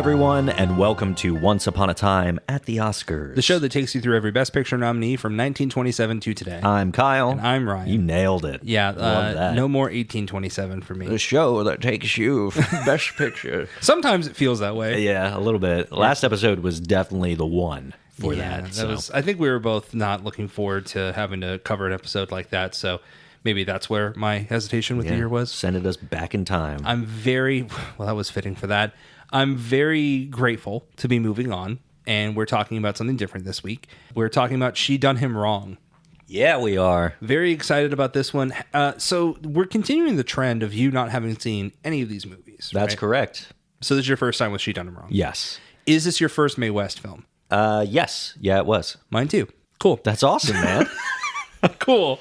everyone, and welcome to Once Upon a Time at the Oscars. The show that takes you through every Best Picture nominee from 1927 to today. I'm Kyle. And I'm Ryan. You nailed it. Yeah, Love that. no more 1827 for me. The show that takes you from Best Picture. Sometimes it feels that way. Yeah, a little bit. Last episode was definitely the one for that. Was. I think we were both not looking forward to having to cover an episode like that, so maybe that's where my hesitation with the year was. Sending us back in time. That was fitting for that. I'm very grateful to be moving on, and we're talking about something different this week. We're talking about She Done Him Wrong. Yeah, we are. Very excited about this one. So we're continuing the trend of you not having seen any of these movies. That's correct. So this is your first time with She Done Him Wrong? Yes. Is this your first Mae West film? Yes. Yeah, it was. Mine too. Cool. That's awesome, man. Cool.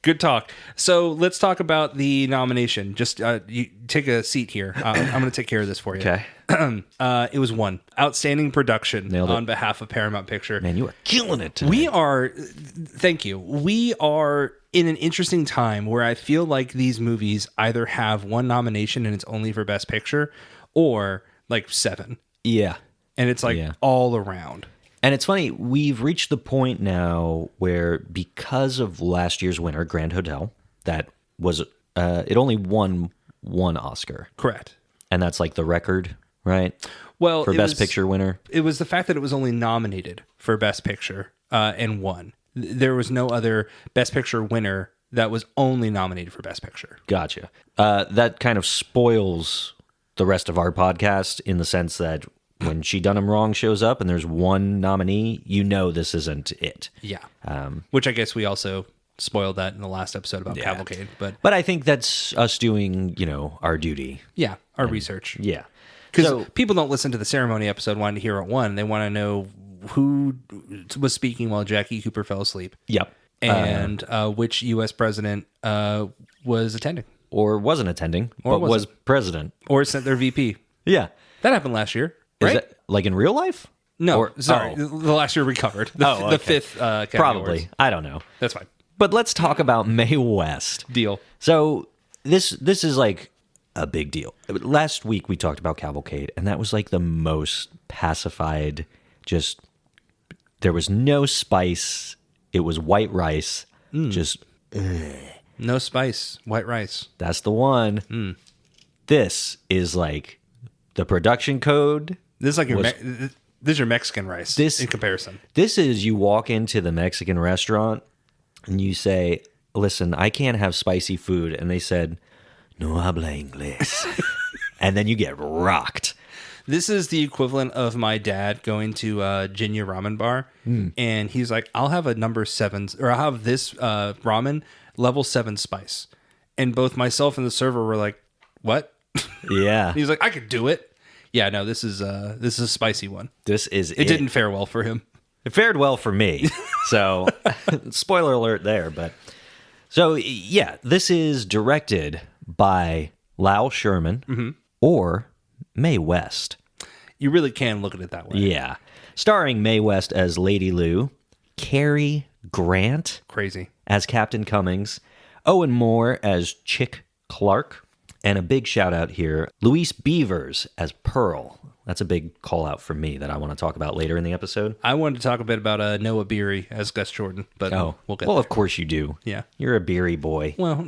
Good talk. So let's talk about the nomination. Just you take a seat here. I'm going to take care of this for you. Okay. It was one outstanding production Nailed it. on behalf of Paramount Picture. Man, you are killing it today. Thank you. We are in an interesting time where I feel like these movies either have one nomination and it's only for Best Picture, or like 7. Yeah. And it's like all around. And it's funny, we've reached the point now where because of last year's winner, Grand Hotel, that was, it only won one Oscar. Correct. And that's like the record, right? Well, for Best Picture winner. It was the fact that it was only nominated for Best Picture and won. There was no other Best Picture winner that was only nominated for Best Picture. Gotcha. That kind of spoils the rest of our podcast in the sense that when She Done Him Wrong shows up and there's one nominee, you know this isn't it. Yeah. Which I guess we also spoiled that in the last episode about Cavalcade. But I think that's us doing, our duty. Yeah, our research. Yeah. Because people don't listen to the ceremony episode wanting to hear it won. They want to know who was speaking while Jackie Cooper fell asleep. Yep. And which U.S. president was attending. Or wasn't attending, but was president. Or sent their VP. Yeah. That happened last year. Is right? that like in real life? No, sorry. The last year we covered. The fifth Academy Probably. Awards. I don't know. That's fine. But let's talk about Mae West. Deal. So this is like a big deal. Last week we talked about Cavalcade, and that was like the most pacified, just there was no spice. It was white rice. Just no spice, white rice. That's the one. This is like the production code. This is like this is your Mexican rice in comparison. This is you walk into the Mexican restaurant and you say, listen, I can't have spicy food. And they said, no habla inglés. And then you get rocked. This is the equivalent of my dad going to Jinya Ramen Bar. And he's like, I'll have a number 7, or I'll have this ramen level 7 spice. And both myself and the server were like, what? Yeah. He's like, I could do it. Yeah, no, this is a spicy one. It didn't fare well for him. It fared well for me. So, spoiler alert there. But so, yeah, this is directed by Lal Sherman or Mae West. You really can look at it that way. Yeah. Starring Mae West as Lady Lou, Cary Grant Crazy as Captain Cummings, Owen Moore as Chick Clark, and a big shout out here, Louise Beavers as Pearl. That's a big call out for me that I want to talk about later in the episode. I wanted to talk a bit about Noah Beery as Gus Jordan, but we'll get there. Of course you do. Yeah. You're a Beery boy. Well,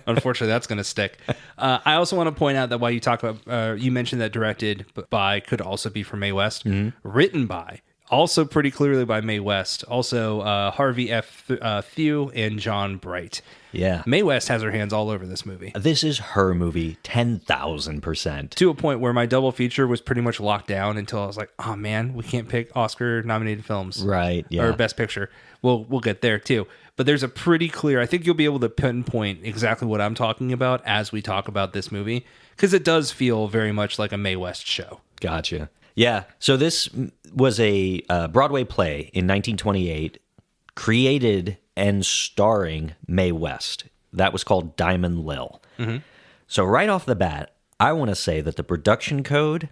unfortunately, that's going to stick. I also want to point out that while you talk about, you mentioned that directed by could also be from Mae West, written by, also pretty clearly by Mae West, also Harvey F. Few and John Bright. Yeah. Mae West has her hands all over this movie. This is her movie, 10,000%. To a point where my double feature was pretty much locked down until I was like, oh man, we can't pick Oscar-nominated films. Right, yeah. Or Best Picture. We'll get there too. But there's a pretty clear, I think you'll be able to pinpoint exactly what I'm talking about as we talk about this movie, because it does feel very much like a Mae West show. Gotcha. Yeah, so this was a Broadway play in 1928, created and starring Mae West. That was called Diamond Lil. So right off the bat, I want to say that the production code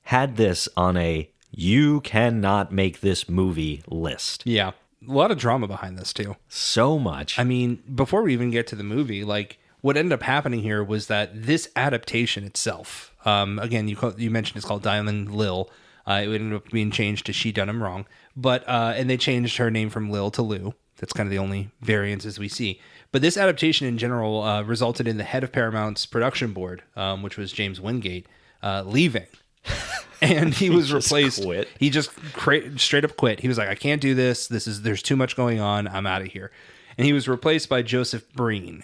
had this on a you cannot make this movie list. Yeah. A lot of drama behind this too. So much. I mean, before we even get to the movie, like what ended up happening here was that this adaptation itself, again, you mentioned it's called Diamond Lil. It ended up being changed to She Done 'Em Wrong, and they changed her name from Lil to Lou. That's kind of the only variances we see. But this adaptation in general resulted in the head of Paramount's production board, which was James Wingate, leaving. And he was replaced. Quit. He just straight up quit. He was like, I can't do this. There's too much going on. I'm out of here. And he was replaced by Joseph Breen.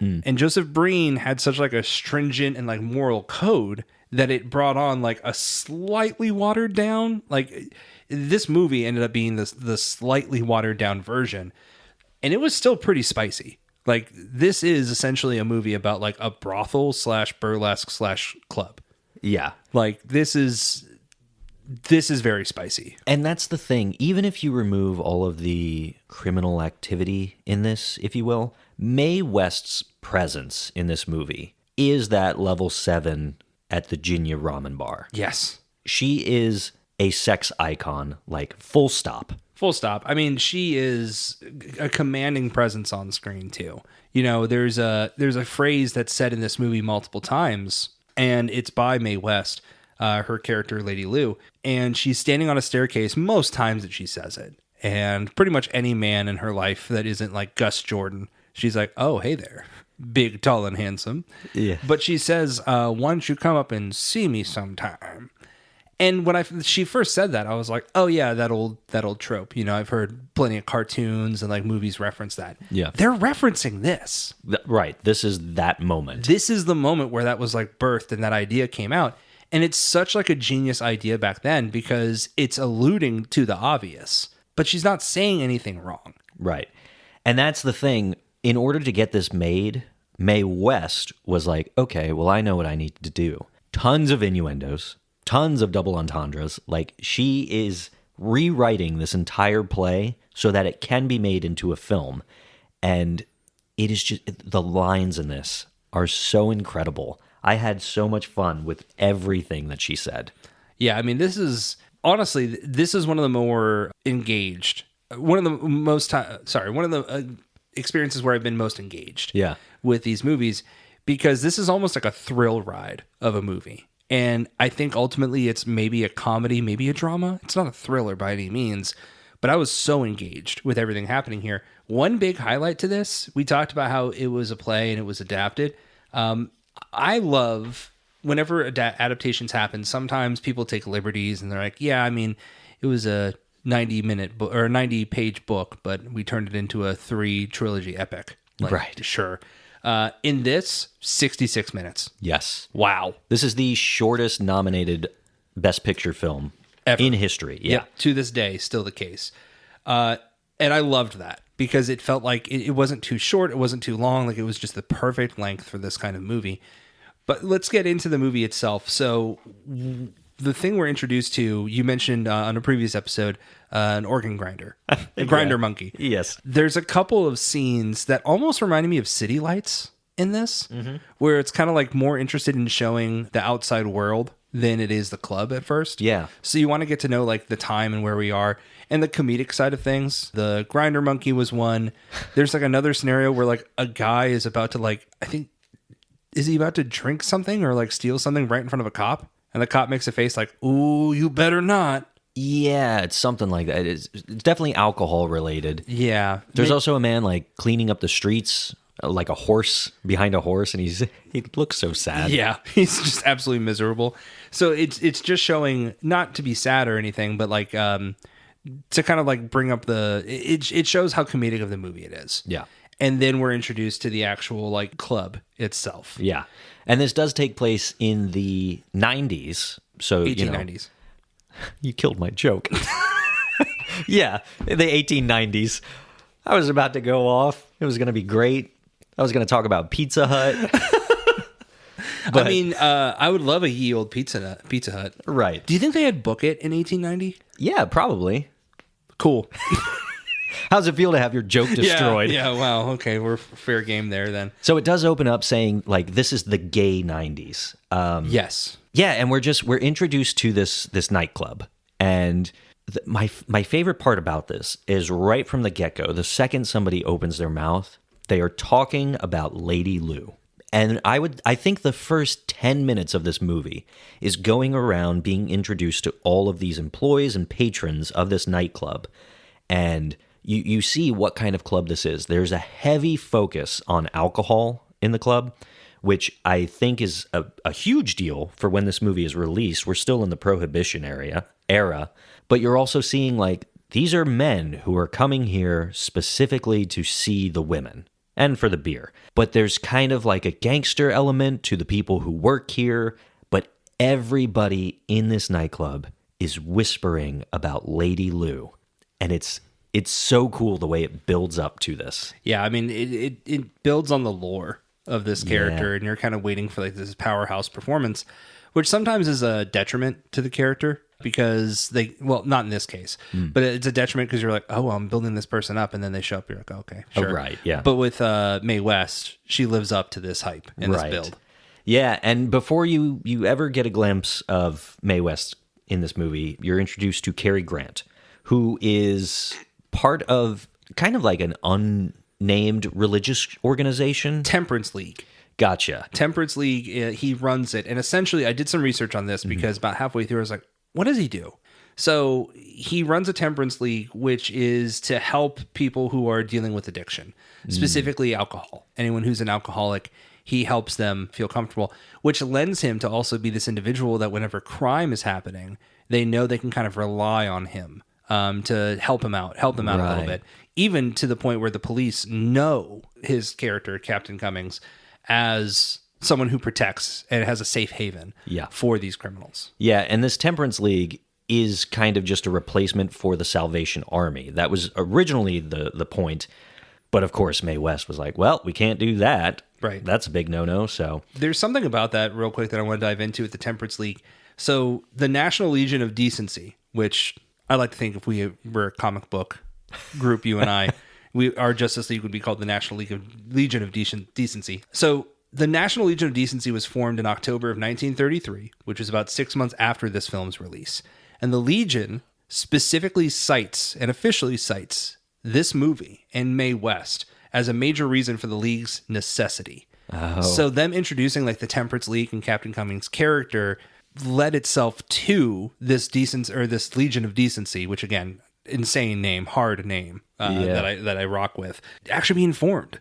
And Joseph Breen had such like a stringent and like moral code that it brought on like a slightly watered down, like this movie ended up being the slightly watered down version. And it was still pretty spicy. Like this is essentially a movie about like a brothel / burlesque / club. Yeah. Like this is very spicy. And that's the thing. Even if you remove all of the criminal activity in this, if you will, Mae West's presence in this movie is that level 7 at the Jinya Ramen Bar. Yes. She is a sex icon, like full stop. Full stop. I mean, she is a commanding presence on screen too. You know, there's a phrase that's said in this movie multiple times, and it's by Mae West, her character, Lady Lou, and she's standing on a staircase most times that she says it. And pretty much any man in her life that isn't like Gus Jordan, she's like, oh, hey there, big, tall, and handsome. Yeah. But she says, why don't you come up and see me sometime? And when she first said that, I was like, oh yeah, that old trope. You know, I've heard plenty of cartoons and like movies reference that. Yeah. They're referencing this. Right. This is that moment. This is the moment where that was like birthed and that idea came out. And it's such like a genius idea back then because it's alluding to the obvious, but she's not saying anything wrong. Right. And that's the thing. In order to get this made, Mae West was like, okay, well, I know what I need to do. Tons of innuendos, tons of double entendres. Like, she is rewriting this entire play so that it can be made into a film. And it is just, the lines in this are so incredible. I had so much fun with everything that she said. Yeah, I mean, this is one of the more engaged, one of the experiences where I've been most engaged with these movies, because this is almost like a thrill ride of a movie. And I think ultimately it's maybe a comedy, maybe a drama. It's not a thriller by any means, but I was so engaged with everything happening here. One big highlight to this, we talked about how it was a play and it was adapted. I love whenever adaptations happen, sometimes people take liberties and they're like, yeah, I mean, it was a 90-minute book or a 90-page book, but we turned it into a 3-trilogy epic. Like, right. Sure. In this, 66 minutes. Yes. Wow. This is the shortest nominated Best Picture film ever in history. Yeah. To this day, still the case. And I loved that because it felt like it wasn't too short. It wasn't too long. Like it was just the perfect length for this kind of movie. But let's get into the movie itself. So the thing we're introduced to, you mentioned on a previous episode, an organ grinder, a grinder monkey. Yes. There's a couple of scenes that almost reminded me of City Lights in this, where it's kind of like more interested in showing the outside world than it is the club at first. Yeah. So you want to get to know like the time and where we are and the comedic side of things. The grinder monkey was one. There's like another scenario where like a guy is about to like, I think, is he about to drink something or like steal something right in front of a cop? And the cop makes a face like, ooh, you better not. Yeah, it's something like that. It's definitely alcohol related. Yeah. There's also a man like cleaning up the streets, like a horse behind a horse, and he looks so sad. Yeah, he's just absolutely miserable. So it's just showing, not to be sad or anything, but like to kind of like bring up it shows how comedic of the movie it is. Yeah. And then we're introduced to the actual like club itself. Yeah. And this does take place in the 90s. So 1890s. You killed my joke. Yeah, the 1890s. I was about to go off. It was going to be great. I was going to talk about Pizza Hut. But, I mean, I would love a ye old Pizza Hut. Right. Do you think they had Book It in 1890? Yeah, probably. Cool. How's it feel to have your joke destroyed? Yeah, wow. Okay, we're fair game there then. So it does open up saying, like, this is the gay 90s. Yes. Yeah, and we're introduced to this nightclub. And my favorite part about this is right from the get-go, the second somebody opens their mouth, they are talking about Lady Lou. And I think the first 10 minutes of this movie is going around being introduced to all of these employees and patrons of this nightclub. And you see what kind of club this is. There's a heavy focus on alcohol in the club, which I think is a huge deal for when this movie is released. We're still in the Prohibition era, but you're also seeing like these are men who are coming here specifically to see the women and for the beer. But there's kind of like a gangster element to the people who work here, but everybody in this nightclub is whispering about Lady Lou. And it's so cool the way it builds up to this. Yeah, I mean, it builds on the lore of this character, and you're kind of waiting for like this powerhouse performance, which sometimes is a detriment to the character because not in this case, but it's a detriment because you're like, oh, well, I'm building this person up, and then they show up, you're like, oh, okay, sure. Oh, right, yeah. But with Mae West, she lives up to this hype in this build. Yeah, and before you ever get a glimpse of Mae West in this movie, you're introduced to Cary Grant, who is part of kind of like an unnamed religious organization. Temperance League. Gotcha. Temperance League, he runs it. And essentially, I did some research on this because about halfway through, I was like, what does he do? So he runs a Temperance League, which is to help people who are dealing with addiction, specifically alcohol. Anyone who's an alcoholic, he helps them feel comfortable, which lends him to also be this individual that whenever crime is happening, they know they can kind of rely on him to help them out a little bit, even to the point where the police know his character, Captain Cummings, as someone who protects and has a safe haven for these criminals. Yeah, and this Temperance League is kind of just a replacement for the Salvation Army. That was originally the point. But of course, Mae West was like, well, we can't do that. Right. That's a big no-no, so. There's something about that real quick that I want to dive into with the Temperance League. So the National Legion of Decency, which I like to think if we were a comic book group, you and I, our Justice League would be called the National Legion of Decency. So the National Legion of Decency was formed in October of 1933, which was about 6 months after this film's release. And the Legion specifically cites and officially cites this movie and Mae West as a major reason for the League's necessity. Oh. So them introducing like the Temperance League and Captain Cummings' character led itself to this this Legion of Decency, which again, insane name, hard name that I rock with, actually being formed.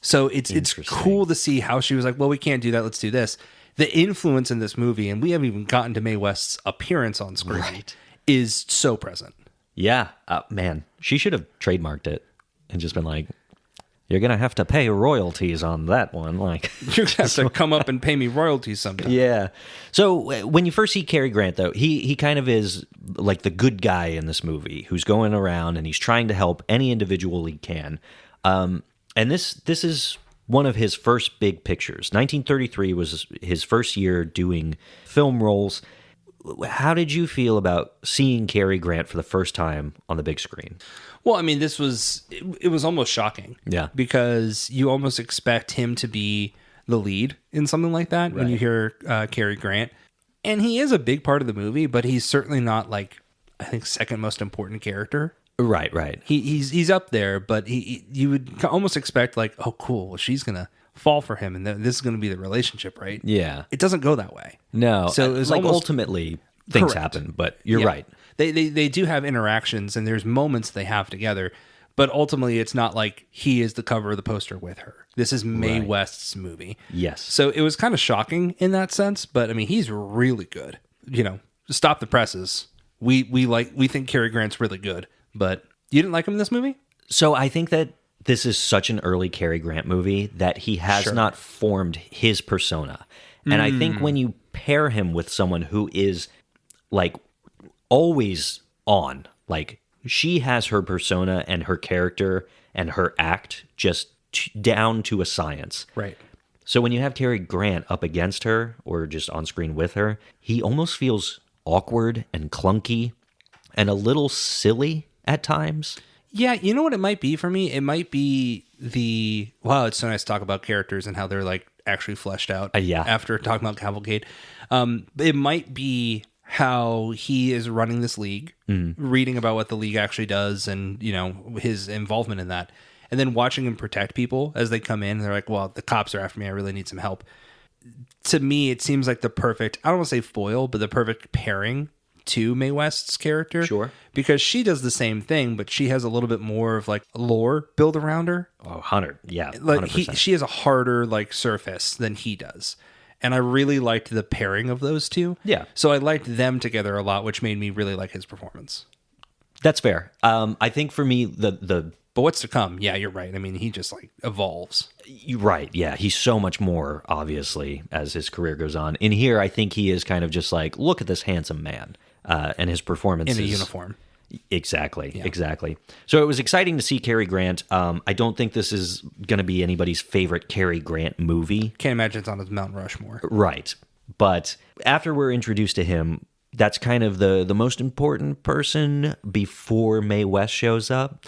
So it's cool to see how she was like, well, we can't do that. Let's do this. The influence in this movie, and we haven't even gotten to Mae West's appearance on screen, is so present. Yeah, man, she should have trademarked it and just been like, you're going to have to pay royalties on that one. Like, you're going to have to come up and pay me royalties sometime. Yeah. So when you first see Cary Grant, though, he kind of is like the good guy in this movie who's going around and he's trying to help any individual he can. And this is one of his first big pictures. 1933 was his first year doing film roles. How did you feel about seeing Cary Grant for the first time on the big screen? Well, I mean, it was almost shocking. Yeah. Because you almost expect him to be the lead in something like that when you hear Cary Grant. And he is a big part of the movie, but he's certainly not like, I think, second most important character. Right. He's up there, but you would almost expect like, oh, cool, well, she's going to fall for him and this is going to be the relationship, right? Yeah. It doesn't go that way. No. So it's like almost, ultimately things happen, but you're right. They do have interactions and there's moments they have together, but ultimately it's not like he is the cover of the poster with her. This is Mae West's movie. Yes. So it was kind of shocking in that sense, but I mean, he's really good. You know, stop the presses. We think Cary Grant's really good, but you didn't like him in this movie? So I think that this is such an early Cary Grant movie that he has not formed his persona. And I think when you pair him with someone who is like always on, like she has her persona and her character and her act just down to a science. Right. So when you have Cary Grant up against her or just on screen with her, he almost feels awkward and clunky and a little silly at times. Yeah, you know what it might be for me? It might be it's so nice to talk about characters and how they're like actually fleshed out after talking about Cavalcade. It might be how he is running this league, reading about what the league actually does and, you know, his involvement in that. and then watching him protect people as they come in, and they're like, well, the cops are after me, I really need some help. To me, it seems like the perfect, I don't want to say foil, but the perfect pairing to Mae West's character. Sure. Because she does the same thing, but she has a little bit more of like lore built around her. Oh, 100. Yeah. Like 100%. she has a harder like surface than he does. And I really liked the pairing of those two. Yeah. So I liked them together a lot, which made me really like his performance. That's fair. I think for me, the But what's to come? Yeah, you're right. I mean, he just like evolves. You're right. Yeah, he's so much more, obviously, as his career goes on. In here, I think he is kind of just like, look at this handsome man. And his performance In a is... uniform. Exactly, exactly. So it was exciting to see Cary Grant. I don't think this is going to be anybody's favorite Cary Grant movie. Can't imagine it's on his Mount Rushmore. Right. But after we're introduced to him, that's kind of the most important person before Mae West shows up.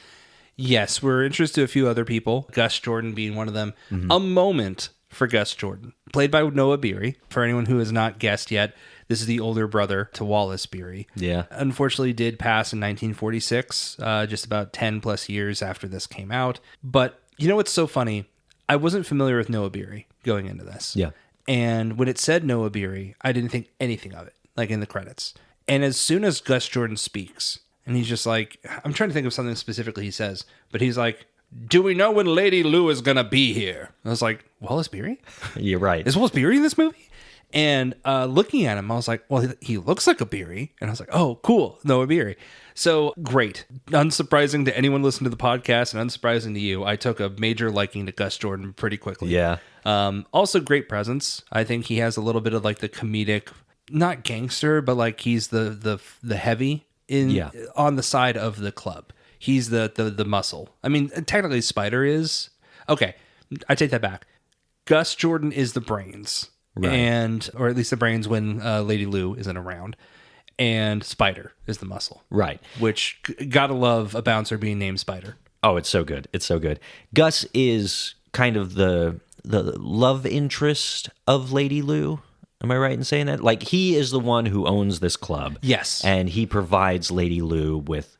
Yes, we're introduced to a few other people, Gus Jordan being one of them. A moment for Gus Jordan, played by Noah Beery. For anyone who has not guessed yet, this is the older brother to Wallace Beery. Yeah. Unfortunately, did pass in 1946, just about 10 plus years after this came out. But you know what's so funny? I wasn't familiar with Noah Beery going into this. Yeah. And when it said Noah Beery, I didn't think anything of it, like in the credits. And as soon as Gus Jordan speaks, and he's just like, I'm trying to think of something specifically he says, but he's like, do we know when Lady Lou is going to be here? I was like, Wallace Beery? You're right. Is Wallace Beery in this movie? And looking at him, I was like, well, he looks like a Beery. And I was like, oh, cool, Noah Beery. So great. Unsurprising to anyone listening to the podcast and unsurprising to you, I took a major liking to Gus Jordan pretty quickly. Yeah. Also great presence. I think he has a little bit of like the comedic, not gangster, but like he's the heavy on the side of the club. He's the muscle. I mean, technically Spider is. Okay, I take that back. Gus Jordan is the brains. Right. Or at least the brains when Lady Lou isn't around. And Spider is the muscle. Right. Which, gotta love a bouncer being named Spider. Oh, it's so good. It's so good. Gus is kind of the love interest of Lady Lou. Am I right in saying that? Like, he is the one who owns this club. Yes. And he provides Lady Lou with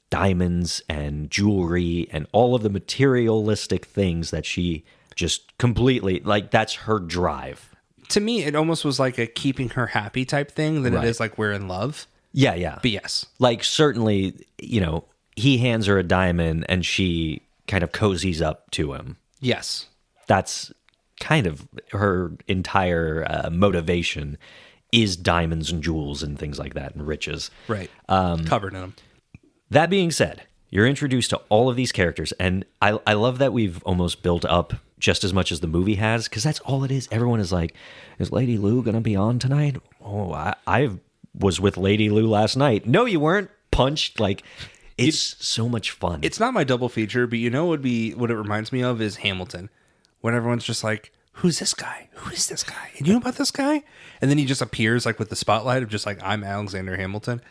diamonds and jewelry and all of the materialistic things that she just completely, like, that's her drive. To me, it almost was like a keeping her happy type thing than Right. it is like we're in love. Yeah, yeah. But yes. Like, certainly, you know, he hands her a diamond and she kind of cozies up to him. Yes. That's kind of her entire motivation is diamonds and jewels and things like that and riches. Right. Covered in them. That being said, you're introduced to all of these characters, and I love that we've almost built up just as much as the movie has, because that's all it is. Everyone is like, is Lady Lou going to be on tonight? Oh, I was with Lady Lou last night. No, you weren't. Punched. Like, it's so much fun. It's not my double feature, but you know what it reminds me of is Hamilton. When everyone's just like, who's this guy? Who is this guy? And you know about this guy? And then he just appears like with the spotlight of just like, I'm Alexander Hamilton.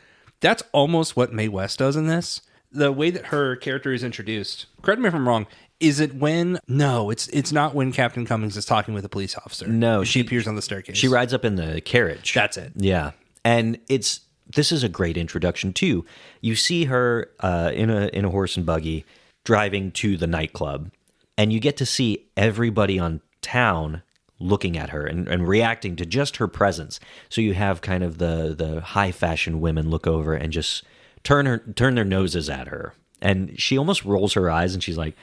That's almost what Mae West does in this. The way that her character is introduced, correct me if I'm wrong, is it when... No, it's not when Captain Cummings is talking with a police officer. No. She appears on the staircase. She rides up in the carriage. That's it. Yeah. And this is a great introduction, too. You see her in a horse and buggy driving to the nightclub, and you get to see everybody on town looking at her and reacting to just her presence. So you have kind of the high fashion women look over and just turn their noses at her. And she almost rolls her eyes and she's like,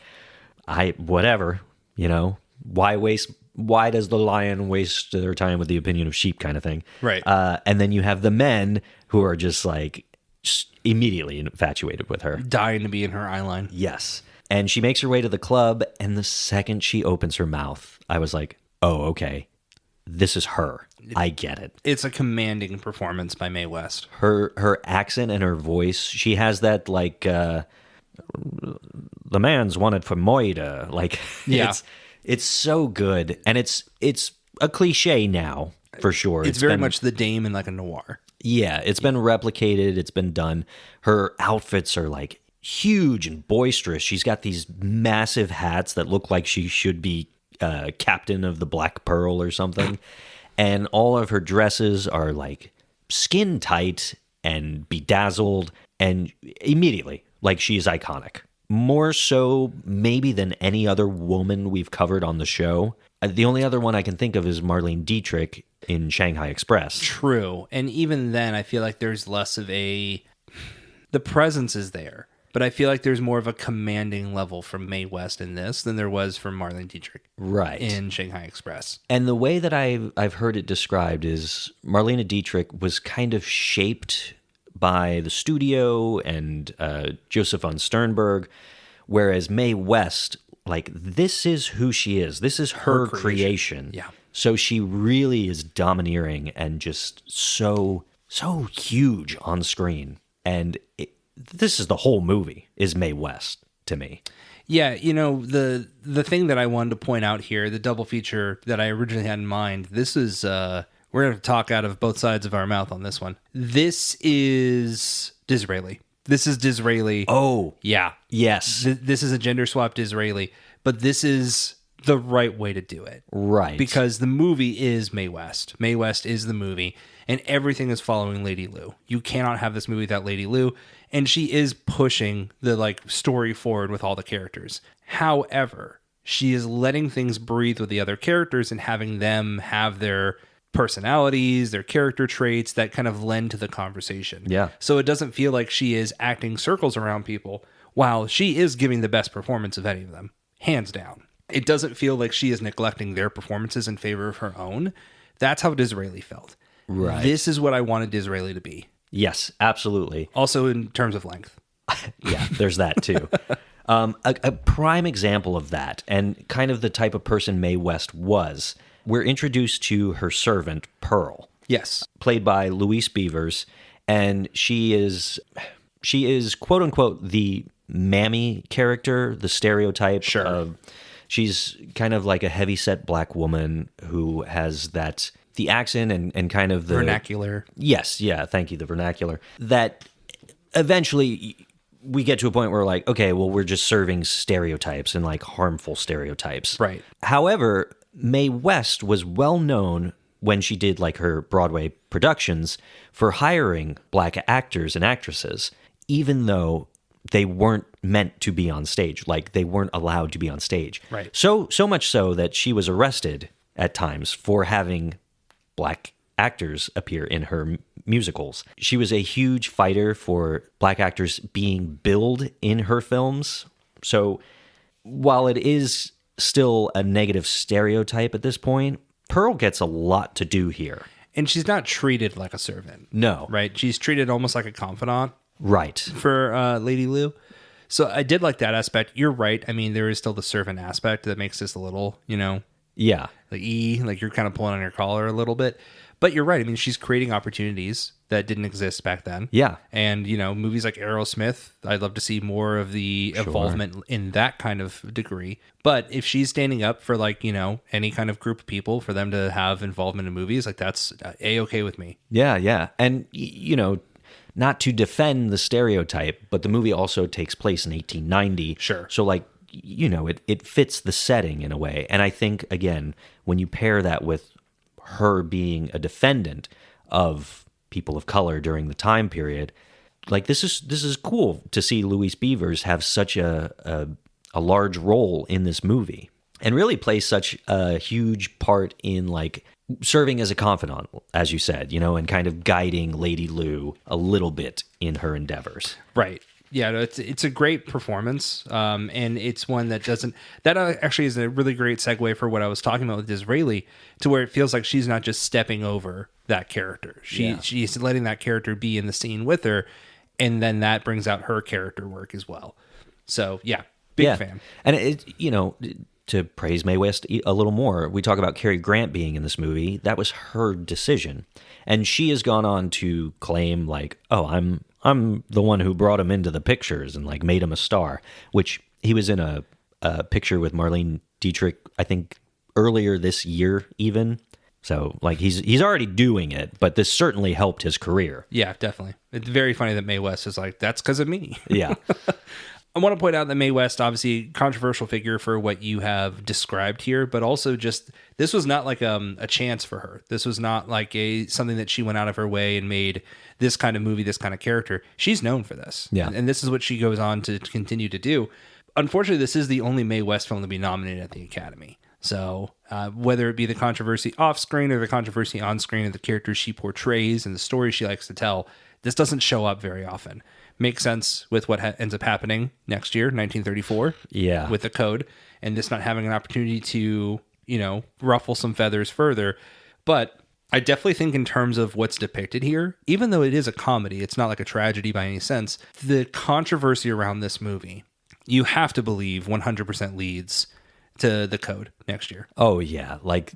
whatever, you know, why does the lion waste their time with the opinion of sheep kind of thing? Right. And then you have the men who are just like immediately infatuated with her. Dying to be in her eye line. Yes. And she makes her way to the club, and the second she opens her mouth, I was like, oh, okay, this is her. I get it. It's a commanding performance by Mae West. Her accent and her voice, she has that, like, the man's wanted for Moida. Like, yeah. It's so good. And it's a cliche now, for sure. It's very much the dame in, like, a noir. Yeah, it's been replicated. It's been done. Her outfits are, like, huge and boisterous. She's got these massive hats that look like she should be captain of the Black Pearl or something. And all of her dresses are like skin tight and bedazzled, and immediately, like, she is iconic. more so maybe than any other woman we've covered on the show. The only other one I can think of is Marlene Dietrich in Shanghai Express. True. And even then, I feel like there's less of the presence is there, but I feel like there's more of a commanding level from Mae West in this than there was from Marlene Dietrich in Shanghai Express. And the way that I've heard it described is Marlene Dietrich was kind of shaped by the studio and Joseph von Sternberg, whereas Mae West, like, this is who she is. This is her creation. Yeah. So she really is domineering and just so huge on screen. And this is the whole movie, is Mae West to me. Yeah, the thing that I wanted to point out here, the double feature that I originally had in mind, this is... we're going to talk out of both sides of our mouth on this one. This is Disraeli. This is Disraeli. Oh. Yeah. Yes. This is a gender swapped Disraeli, but this is the right way to do it. Right. Because the movie is Mae West. Mae West is the movie, and everything is following Lady Lu. You cannot have this movie without Lady Lu, and she is pushing the story forward with all the characters. However, she is letting things breathe with the other characters and having them have their personalities, their character traits that kind of lend to the conversation. Yeah. So it doesn't feel like she is acting circles around people while she is giving the best performance of any of them, hands down. It doesn't feel like she is neglecting their performances in favor of her own. That's how Disraeli felt. Right. This is what I wanted Disraeli to be. Yes, absolutely. Also in terms of length. Yeah, there's that too. A prime example of that, and kind of the type of person Mae West was, we're introduced to her servant, Pearl. Yes. Played by Louise Beavers, and she is quote unquote the mammy character, the stereotype. Sure. She's kind of like a heavyset black woman who has the accent and kind of the vernacular. Yes, yeah, thank you, the vernacular. That eventually we get to a point where we're like, okay, well, we're just serving stereotypes and harmful stereotypes. Right. However, Mae West was well known when she did her Broadway productions for hiring black actors and actresses, even though they weren't meant to be on stage. They weren't allowed to be on stage. Right. So much so that she was arrested at times for having black actors appear in her musicals. She was a huge fighter for black actors being billed in her films. So while it is still a negative stereotype at this point, Pearl gets a lot to do here. And she's not treated like a servant. No. Right? She's treated almost like a confidant. Right. For Lady Lu. So I did like that aspect. You're right. I mean, there is still the servant aspect that makes this a little, Yeah. You're kind of pulling on your collar a little bit. But you're right. I mean, she's creating opportunities that didn't exist back then. Yeah. And, movies like Aerosmith, I'd love to see more of the involvement in that kind of degree. But if she's standing up for any kind of group of people for them to have involvement in movies, that's A-okay with me. Yeah, yeah. And, not to defend the stereotype, but the movie also takes place in 1890. Sure. So it fits the setting in a way. And I think, again, when you pair that with her being a defendant of people of color during the time period, this is cool to see Louise Beavers have such a large role in this movie and really play such a huge part in serving as a confidant, as you said, and kind of guiding Lady Lu a little bit in her endeavors. Right. Yeah, it's a great performance, and it's one that doesn't... That actually is a really great segue for what I was talking about with Disraeli, to where it feels like she's not just stepping over that character. She's letting that character be in the scene with her, and then that brings out her character work as well. So, yeah, big fan. And, to praise Mae West a little more, we talk about Cary Grant being in this movie. That was her decision. And she has gone on to claim, I'm the one who brought him into the pictures and made him a star, which he was in a picture with Marlene Dietrich, I think earlier this year even. So he's already doing it, but this certainly helped his career. Yeah, definitely. It's very funny that Mae West is that's because of me. Yeah. I want to point out that Mae West, obviously controversial figure for what you have described here, but also just this was not like a chance for her. This was not like something that she went out of her way and made this kind of movie, this kind of character. She's known for this. Yeah. And this is what she goes on to continue to do. Unfortunately, this is the only Mae West film to be nominated at the Academy. So whether it be the controversy off screen or the controversy on screen of the characters she portrays and the stories she likes to tell, this doesn't show up very often. Makes sense with what ends up happening next year, 1934, with the code, and this not having an opportunity to, ruffle some feathers further. But I definitely think in terms of what's depicted here, even though it is a comedy, it's not like a tragedy by any sense, the controversy around this movie, you have to believe 100% leads to the code next year. Oh, yeah. Like,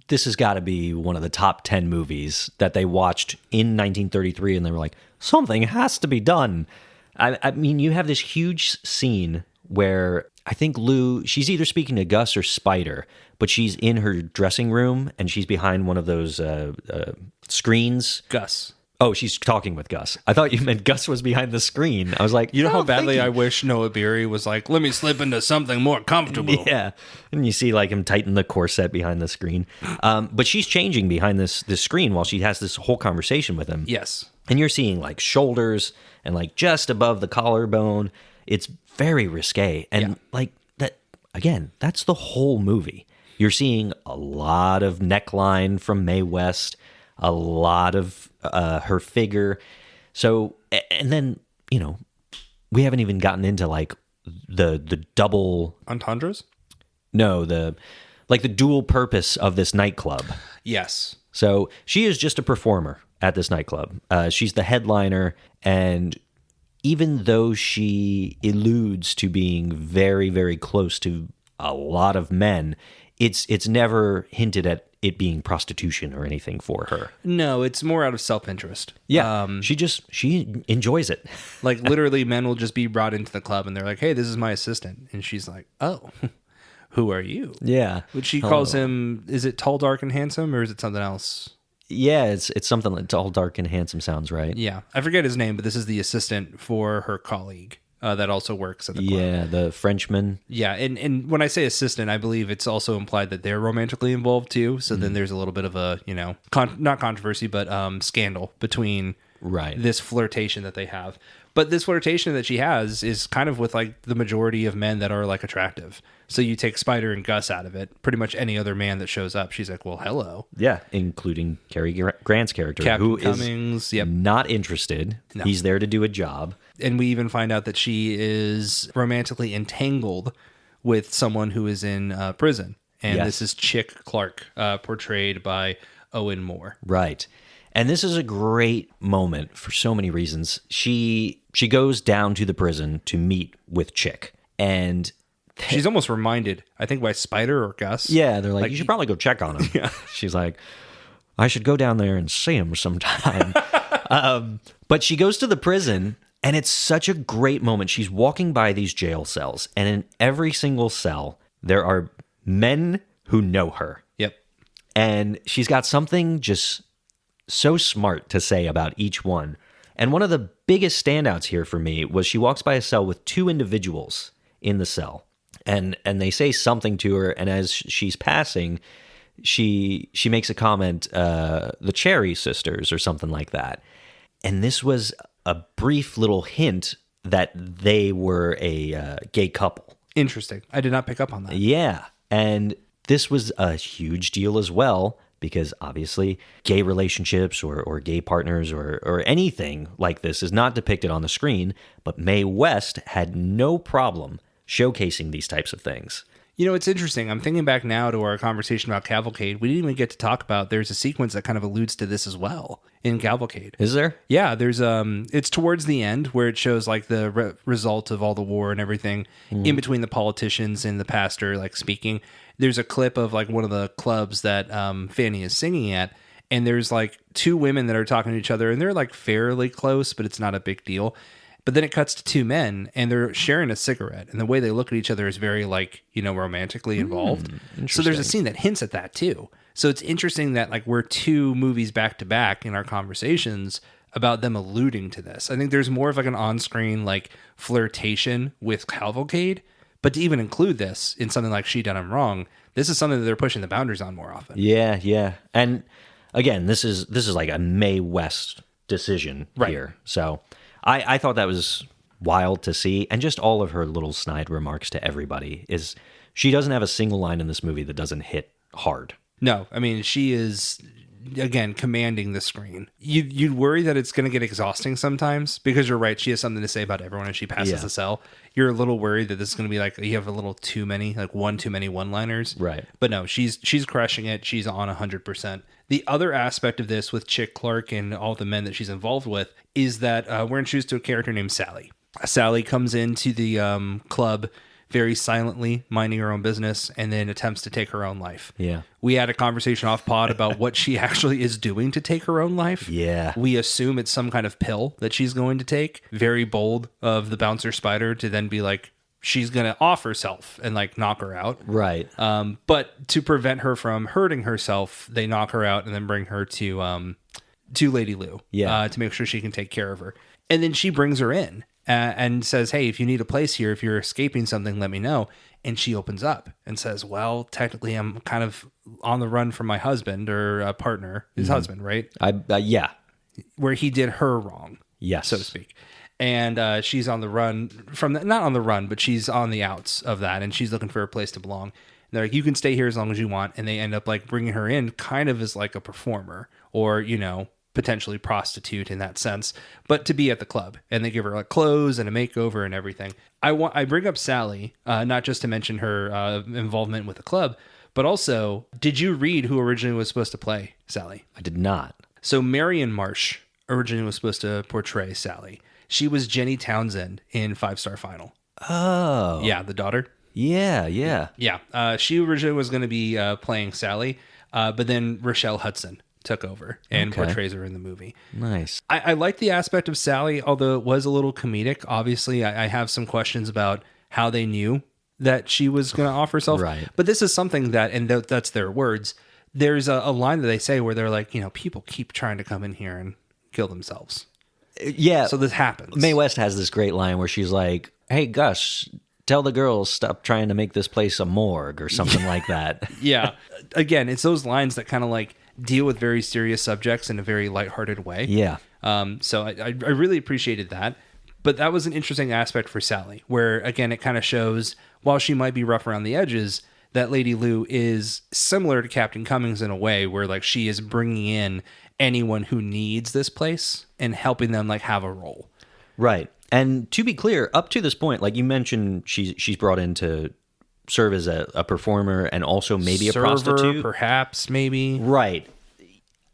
this has got to be one of the top 10 movies that they watched in 1933, and they were like, something has to be done. I mean, you have this huge scene where I think Lou, she's either speaking to Gus or Spider, but she's in her dressing room, and she's behind one of those screens. Gus. Oh, she's talking with Gus. I thought you meant Gus was behind the screen. I was like, you know how badly I wish Noah Beery was like, let me slip into something more comfortable. Yeah. And you see like him tighten the corset behind the screen. But she's changing behind this screen while she has this whole conversation with him. Yes. And you're seeing like shoulders and like just above the collarbone. It's very risque. And like that, again, that's the whole movie. You're seeing a lot of neckline from Mae West, a lot of her figure. So, and then, we haven't even gotten into like the double entendres. No, the dual purpose of this nightclub. Yes. So she is just a performer at this nightclub. She's the headliner, and even though she alludes to being very, very close to a lot of men, it's never hinted at it being prostitution or anything for her. No, it's more out of self-interest. Yeah, she enjoys it. Like literally men will just be brought into the club and they're like, hey, this is my assistant. And she's like, oh, who are you? Yeah. Which she calls him, is it tall, dark, and handsome, or is it something else? Yeah, it's something like tall, dark, and handsome sounds right. Yeah, I forget his name, but this is the assistant for her colleague. That also works at the club. Yeah, the Frenchman. Yeah, and when I say assistant, I believe it's also implied that they're romantically involved too. So then there's a little bit of a, not controversy, but scandal between this flirtation that they have. But this flirtation that she has is kind of with like the majority of men that are like attractive. So you take Spider and Gus out of it, pretty much any other man that shows up, she's like, well, hello. Yeah, including Cary Grant's character, Captain who Cummings, is not interested. No. He's there to do a job. And we even find out that she is romantically entangled with someone who is in prison. And this is Chick Clark, portrayed by Owen Moore. Right. And this is a great moment for so many reasons. She goes down to the prison to meet with Chick. And she's almost reminded, I think, by Spider or Gus. Yeah, they're like, you should probably go check on him. Yeah. She's like, I should go down there and see him sometime. But she goes to the prison, and it's such a great moment. She's walking by these jail cells, and in every single cell, there are men who know her. Yep. And she's got something just so smart to say about each one. And one of the biggest standouts here for me was she walks by a cell with two individuals in the cell. And they say something to her, and as she's passing, she makes a comment, the Cherry Sisters or something like that. And this was a brief little hint that they were a gay couple. Interesting. I did not pick up on that. Yeah. And this was a huge deal as well, because obviously gay relationships or gay partners or anything like this is not depicted on the screen, but Mae West had no problem showcasing these types of things. It's interesting. I'm thinking back now to our conversation about Cavalcade. We didn't even get to talk about, there's a sequence that kind of alludes to this as well in Cavalcade. Is there? Yeah, there's it's towards the end where it shows like the result of all the war and everything in between the politicians and the pastor like speaking. There's a clip of like one of the clubs that Fanny is singing at, and there's like two women that are talking to each other, and they're like fairly close, but it's not a big deal. But then it cuts to two men, and they're sharing a cigarette, and the way they look at each other is very like, romantically involved. So there's a scene that hints at that too. So it's interesting that like we're two movies back to back in our conversations about them alluding to this. I think there's more of like an on-screen like flirtation with Cavalcade, but to even include this in something like She Done Him Wrong, this is something that they're pushing the boundaries on more often. Yeah. And again, this is like a Mae West decision here. So I thought that was wild to see. And just all of her little snide remarks to everybody is she doesn't have a single line in this movie that doesn't hit hard. No, I mean, she is, again, commanding the screen. You'd worry that it's going to get exhausting sometimes because you're right. She has something to say about everyone as she passes the cell. You're a little worried that this is going to be like, you have a little too many, like one too many one-liners. Right. But no, she's crushing it. She's on 100%. The other aspect of this with Chick Clark and all the men that she's involved with is that we're introduced to a character named Sally. Sally comes into the club very silently, minding her own business, and then attempts to take her own life. Yeah. We had a conversation off pod about what she actually is doing to take her own life. Yeah. We assume it's some kind of pill that she's going to take. Very bold of the bouncer spider to then be like, she's going to off herself and like knock her out. Right. But to prevent her from hurting herself, they knock her out and then bring her to Lady Lou. Yeah. To make sure she can take care of her. And then she brings her in. And says, hey, if you need a place here, if you're escaping something, let me know. And she opens up and says, well, technically, I'm kind of on the run from my husband or a partner, his husband, right? Yeah. Where he did her wrong, Yes. so to speak. And she's on the run from that, not on the run, but she's on the outs of that. And she's looking for a place to belong. And they're like, you can stay here as long as you want. And they end up like bringing her in kind of as like a performer or, you know, potentially prostitute in that sense, but to be at the club. And they give her like clothes and a makeover and everything. I bring up Sally, not just to mention her involvement with the club, but also, did you read who originally was supposed to play Sally? I did not. So Marion Marsh originally was supposed to portray Sally. She was Jenny Townsend in 5-Star Final. Oh. Yeah, the daughter. Yeah. Yeah. She originally was going to be playing Sally, but then Rochelle Hudson took over and portrays her in the movie. Nice. I like the aspect of Sally, although it was a little comedic. Obviously, I have some questions about how they knew that she was going to off herself. Right. But this is something that, and that's their words, there's a line that they say where they're like, you know, people keep trying to come in here and kill themselves. Yeah. So this happens. Mae West has this great line where she's like, hey, Gus, tell the girls stop trying to make this place a morgue or something like that. Yeah. Again, it's those lines that kind of like deal with very serious subjects in a very lighthearted way. Yeah. So I really appreciated that. But that was an interesting aspect for Sally, where, again, it kind of shows, while she might be rough around the edges, that Lady Lou is similar to Captain Cummings in a way where, like, she is bringing in anyone who needs this place and helping them, like, have a role. Right. And to be clear, up to this point, like you mentioned, she's brought in to serve as a performer and also maybe a prostitute. Perhaps, maybe. Right.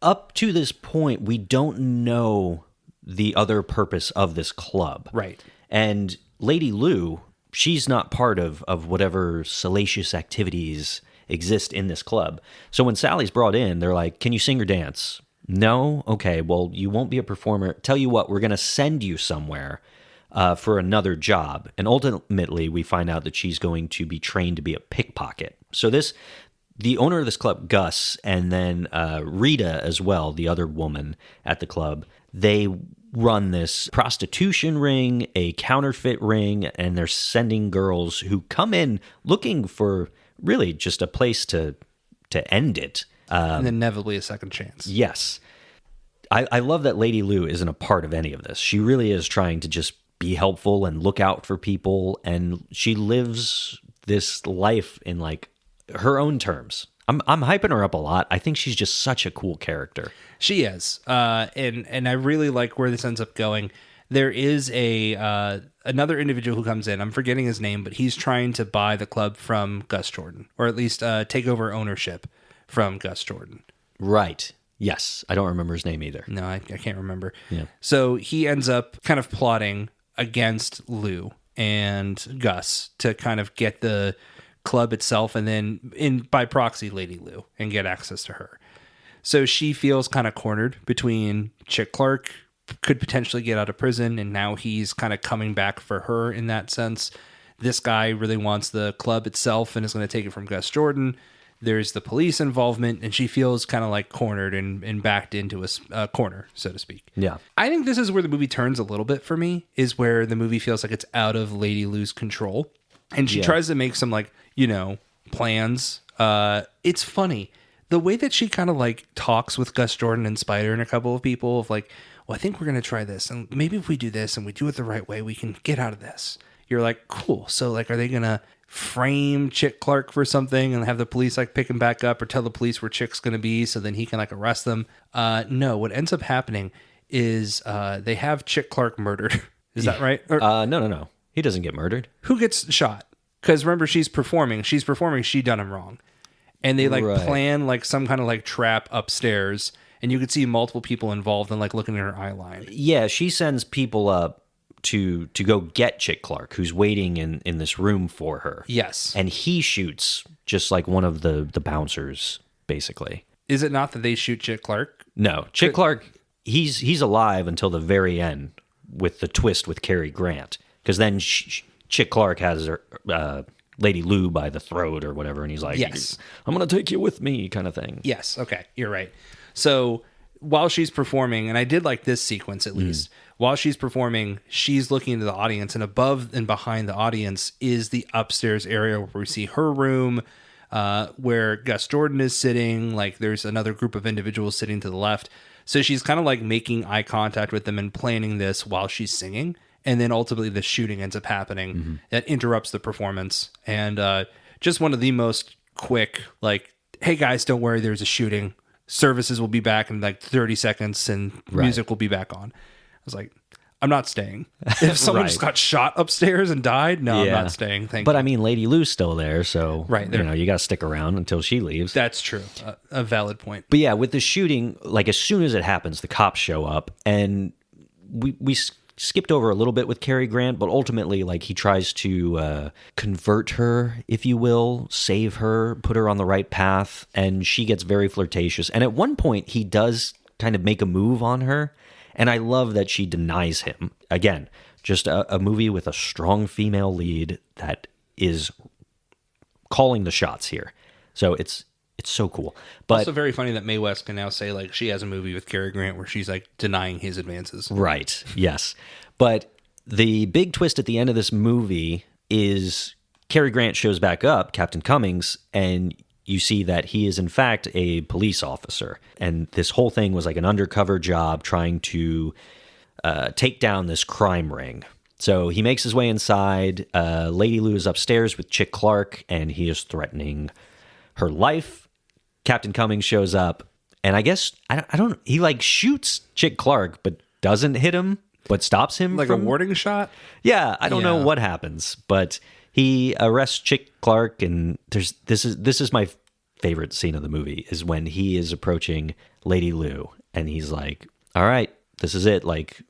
Up to this point, we don't know the other purpose of this club. Right. And Lady Lou, she's not part of whatever salacious activities exist in this club. So when Sally's brought in, they're like, can you sing or dance? No? Okay, well, you won't be a performer. Tell you what, we're going to send you somewhere for another job. And ultimately, we find out that she's going to be trained to be a pickpocket. So the owner of this club, Gus, and then Rita as well, the other woman at the club, they run this prostitution ring, a counterfeit ring, and they're sending girls who come in looking for really just a place to end it. And inevitably a second chance. Yes. I love that Lady Lou isn't a part of any of this. She really is trying to just be helpful and look out for people, and she lives this life in like her own terms. I'm hyping her up a lot. I think she's just such a cool character. She is, and I really like where this ends up going. There is another individual who comes in. I'm forgetting his name, but he's trying to buy the club from Gus Jordan, or at least take over ownership from Gus Jordan. Right. Yes. I don't remember his name either. No, I can't remember. Yeah. So he ends up kind of plotting against Lou and Gus to kind of get the club itself, and then by proxy Lady Lou, and get access to her. So she feels kind of cornered between Chick Clark could potentially get out of prison, and now he's kind of coming back for her in that sense. This guy really wants the club itself and is going to take it from Gus Jordan. There's the police involvement, and she feels kind of like cornered and backed into a corner, so to speak. Yeah. I think this is where the movie turns a little bit for me, is where the movie feels like it's out of Lady Lu's control. And she tries to make some, like, plans. It's funny. The way that she kind of, like, talks with Gus Jordan and Spider and a couple of people of, like, well, I think we're going to try this. And maybe if we do this and we do it the right way, we can get out of this. You're like, cool. So, like, are they going to frame Chick Clark for something and have the police like pick him back up or tell the police where Chick's going to be so then he can like arrest them? No, what ends up happening is they have Chick Clark murdered. Is that right? Or, No. He doesn't get murdered. who gets shot? Because remember, she's performing. She done him wrong. And they like plan like some kind of like trap upstairs, and you could see multiple people involved and like looking at her eye line. Yeah, she sends people up to go get Chick Clark, who's waiting in this room for her. Yes. And he shoots just like one of the bouncers, basically. Is it not that they shoot Chick Clark? No, Chick Clark, he's alive until the very end with the twist with Cary Grant. Because then Chick Clark has her, Lady Lu by the throat or whatever, and he's like, yes, I'm going to take you with me, kind of thing. Yes, okay, you're right. So while she's performing, and I did like this sequence at least, while she's performing, she's looking into the audience, and above and behind the audience is the upstairs area where we see her room, where Gus Jordan is sitting. Like there's another group of individuals sitting to the left. So she's kind of like making eye contact with them and planning this while she's singing. And then ultimately the shooting ends up happening that interrupts the performance. And just one of the most quick, like, hey guys, don't worry, there's a shooting. Services will be back in like 30 seconds and music will be back on. I was like, I'm not staying. If someone just got shot upstairs and died, no, I'm not staying. Thank you. But I mean, Lady Lu's still there, so you got to stick around until she leaves. That's true. A valid point. But yeah, with the shooting, like as soon as it happens, the cops show up, and we skipped over a little bit with Cary Grant, but ultimately, like he tries to convert her, if you will, save her, put her on the right path, and she gets very flirtatious. And at one point, he does kind of make a move on her. And I love that she denies him. Again, just a movie with a strong female lead that is calling the shots here. So it's so cool. But also very funny that Mae West can now say like she has a movie with Cary Grant where she's like denying his advances. Right. Yes. But the big twist at the end of this movie is Cary Grant shows back up, Captain Cummings, and you see that he is, in fact, a police officer. And this whole thing was like an undercover job trying to take down this crime ring. So he makes his way inside. Lady Lu is upstairs with Chick Clark, and he is threatening her life. Captain Cummings shows up, and I guess, I don't, he like shoots Chick Clark, but doesn't hit him, but stops him. Like a warning shot? Yeah, I don't know what happens, but he arrests Chick Clark, and this is my favorite scene of the movie, is when he is approaching Lady Lu, and he's like, all right, this is it. Like,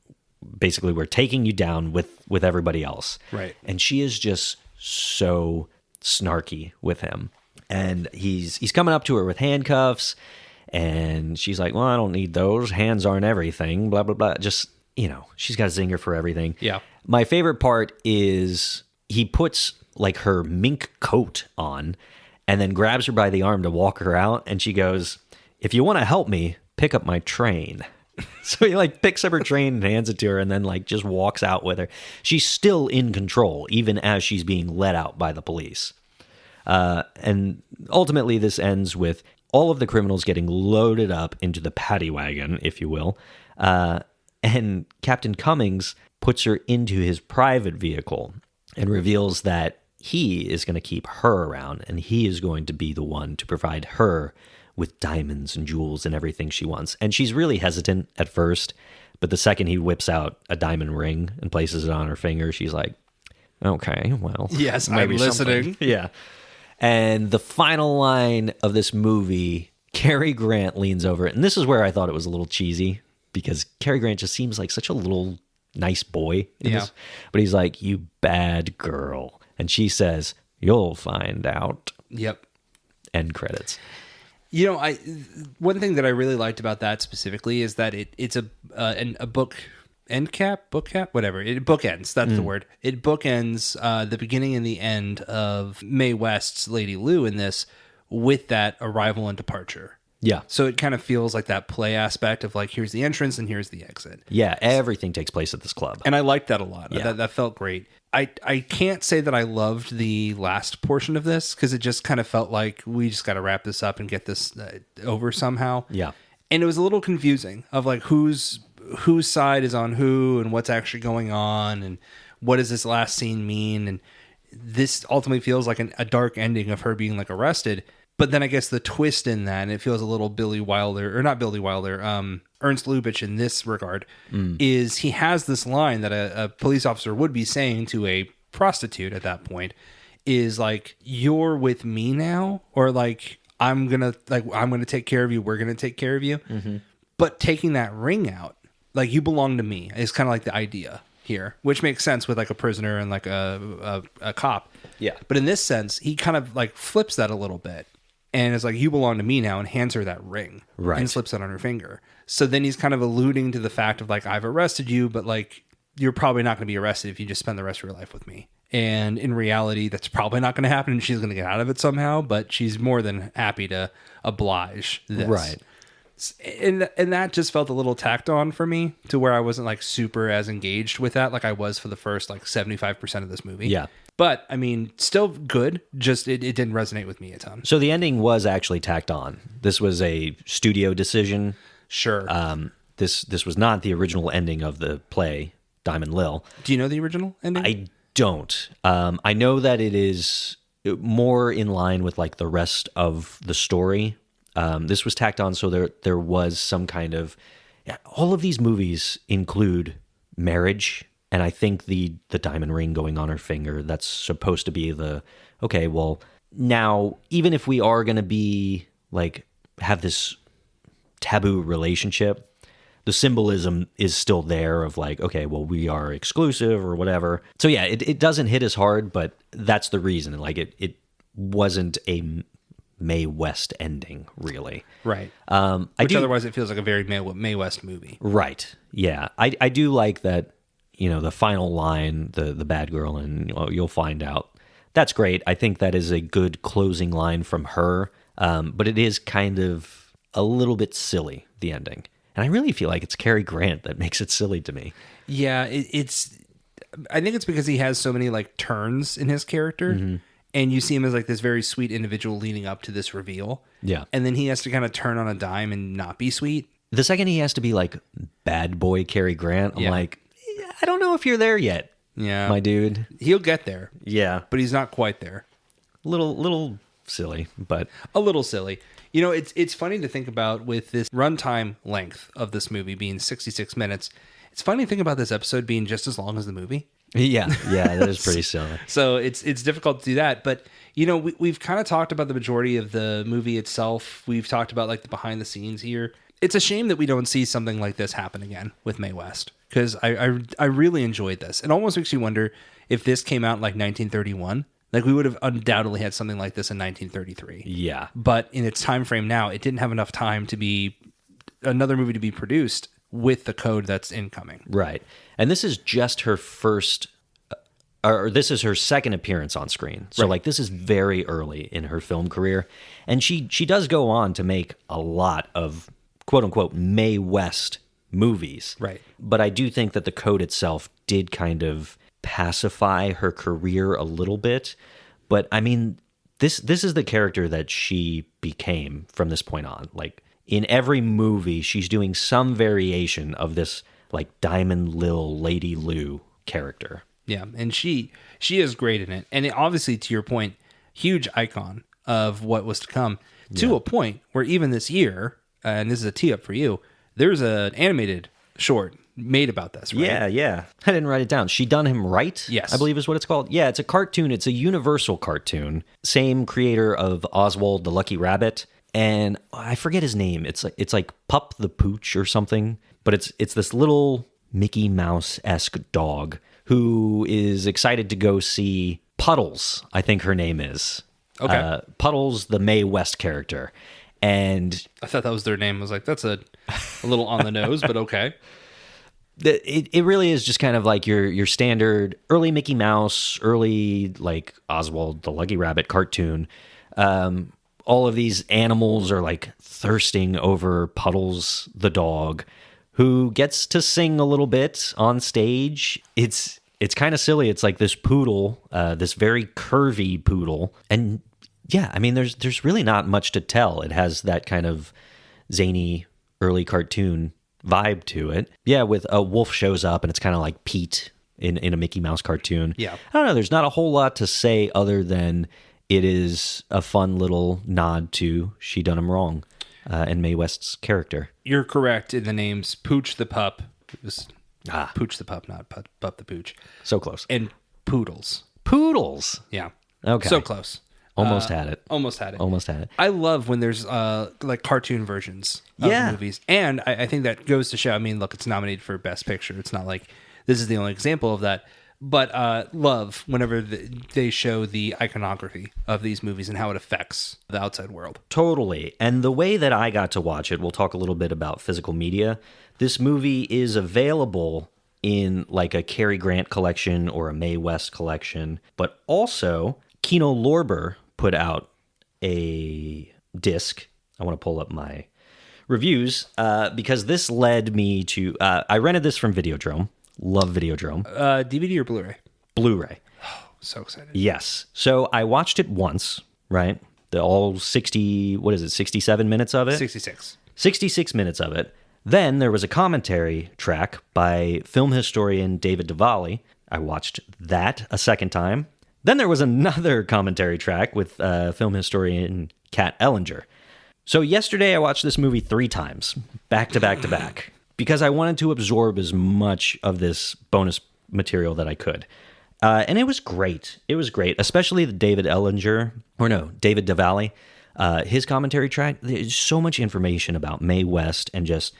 basically, we're taking you down with everybody else. Right. And she is just so snarky with him. And he's coming up to her with handcuffs, and she's like, well, I don't need those. Hands aren't everything, blah, blah, blah. Just, she's got a zinger for everything. Yeah. My favorite part is he puts like her mink coat on and then grabs her by the arm to walk her out. And she goes, if you want to help me, pick up my train. So he like picks up her train and hands it to her and then like just walks out with her. She's still in control, even as she's being let out by the police. And ultimately this ends with all of the criminals getting loaded up into the paddy wagon, if you will. And Captain Cummings puts her into his private vehicle and reveals that he is going to keep her around, and he is going to be the one to provide her with diamonds and jewels and everything she wants. And she's really hesitant at first, but the second he whips out a diamond ring and places it on her finger, she's like, okay, well. Yes, I'm listening. Yeah. And the final line of this movie, Cary Grant leans over it. And this is where I thought it was a little cheesy, because Cary Grant just seems like such a little nice boy in this. But he's like, you bad girl. And she says, you'll find out. Yep. End credits. One thing that I really liked about that specifically is that it's a book end cap, whatever. It bookends. That's the word. It bookends the beginning and the end of Mae West's Lady Lu in this, with that arrival and departure. Yeah. So it kind of feels like that play aspect of like, here's the entrance and here's the exit. Yeah, everything takes place at this club. And I liked that a lot. Yeah. That felt great. I can't say that I loved the last portion of this because it just kind of felt like we just got to wrap this up and get this over somehow. Yeah. And it was a little confusing of like whose side is on who and what's actually going on and what does this last scene mean. And this ultimately feels like a dark ending of her being like arrested. But then I guess the twist in that, and it feels a little Billy Wilder, or not Billy Wilder, Ernst Lubitsch in this regard, is he has this line that a police officer would be saying to a prostitute at that point, is like, "You're with me now," or like, I'm gonna take care of you. We're gonna take care of you. Mm-hmm. But taking that ring out, like, you belong to me, is kind of like the idea here, which makes sense with like a prisoner and like a cop. Yeah. But in this sense, he kind of like flips that a little bit. And it's like, you belong to me now, and hands her that ring. Right. And slips it on her finger. So then he's kind of alluding to the fact of like, I've arrested you, but like, you're probably not going to be arrested if you just spend the rest of your life with me. And in reality, that's probably not going to happen, and she's going to get out of it somehow, but she's more than happy to oblige this. Right. And that just felt a little tacked on for me, to where I wasn't like super as engaged with that like I was for the first like 75% of this movie. Yeah. But I mean, still good. Just it didn't resonate with me a ton. So the ending was actually tacked on. This was a studio decision. Sure. This was not the original ending of the play Diamond Lil. Do you know the original ending? I don't. I know that it is more in line with like the rest of the story. This was tacked on, so there was some kind of. Yeah, all of these movies include marriage. And I think the diamond ring going on her finger, that's supposed to be okay, well, now, even if we are going to be, like, have this taboo relationship, the symbolism is still there of, like, okay, well, we are exclusive or whatever. So, yeah, it doesn't hit as hard, but that's the reason. Like, it wasn't a Mae West ending, really. Right. Otherwise it feels like a very Mae West movie. Right. Yeah. I do like that. You know, the final line, the bad girl, and you'll find out. That's great. I think that is a good closing line from her. But it is kind of a little bit silly, the ending. And I really feel like it's Cary Grant that makes it silly to me. Yeah, I think it's because he has so many like turns in his character. Mm-hmm. And you see him as like this very sweet individual leading up to this reveal. Yeah. And then he has to kind of turn on a dime and not be sweet. The second he has to be like bad boy Cary Grant, I'm like, I don't know if you're there yet. Yeah. My dude. He'll get there. Yeah. But he's not quite there. Little silly, but a little silly. You know, it's funny to think about with this runtime length of this movie being 66 minutes. It's funny to think about this episode being just as long as the movie. Yeah, that is pretty silly. So it's difficult to do that. But, you know, we've kind of talked about the majority of the movie itself. We've talked about like the behind the scenes here. It's a shame that we don't see something like this happen again with Mae West, because I really enjoyed this. It almost makes you wonder if this came out in like 1931. Like, we would have undoubtedly had something like this in 1933. Yeah. But in its time frame now, it didn't have enough time to be another movie to be produced with the code that's incoming. Right. And this is just her first, or this is her second appearance on screen. So, like, this is very early in her film career. And she does go on to make a lot of quote-unquote Mae West movies. Right. But I do think that the code itself did kind of pacify her career a little bit. But, I mean, this is the character that she became from this point on. Like, in every movie, she's doing some variation of this, like, Diamond Lil Lady Lou character. Yeah, and she is great in it. And obviously, to your point, huge icon of what was to come, to a point where even this year, and this is a tee up for you, there's an animated short made about this, right? Yeah. I didn't write it down. She Done Him Right? Yes. I believe is what it's called. Yeah, it's a cartoon. It's a Universal cartoon. Same creator of Oswald the Lucky Rabbit. And I forget his name. It's like Pup the Pooch or something. But it's this little Mickey Mouse-esque dog who is excited to go see Puddles, I think her name is. Okay. Puddles, the Mae West character. And I thought that was their name. I was like, that's a little on the nose, but okay. It really is just kind of like your standard early Mickey Mouse, early like Oswald the Lucky Rabbit cartoon. all of these animals are like thirsting over Puddles the dog, who gets to sing a little bit on stage. It's kind of silly. It's like this poodle, this very curvy poodle. And yeah, I mean, there's really not much to tell. It has that kind of zany early cartoon vibe to it. Yeah, with a wolf shows up and it's kind of like Pete in a Mickey Mouse cartoon. Yeah. I don't know. There's not a whole lot to say other than it is a fun little nod to She Done 'Em Wrong and Mae West's character. You're correct in the names Pooch the Pup. It was Pooch the Pup, not Pup the Pooch. So close. And Poodles. Poodles. Yeah. Okay. So close. Almost had it. Almost had it. Almost had it. I love when there's like cartoon versions of movies. And I think that goes to show, I mean, look, it's nominated for Best Picture. It's not like this is the only example of that. But love whenever they show the iconography of these movies and how it affects the outside world. Totally. And the way that I got to watch it, we'll talk a little bit about physical media. This movie is available in like a Cary Grant collection or a Mae West collection, but also Kino Lorber put out a disc. I want to pull up my reviews because this led me to... I rented this from Videodrome. Love Videodrome. DVD or Blu-ray? Blu-ray. Oh, so excited. Yes. So I watched it once, right? The all 67 minutes of it? 66. 66 minutes of it. Then there was a commentary track by film historian David Diwali. I watched that a second time. Then there was another commentary track with film historian Kat Ellinger. So yesterday I watched this movie 3 times, back to back to back, because I wanted to absorb as much of this bonus material that I could. And it was great. It was great, especially the David Diwali. His commentary track, there's so much information about Mae West and just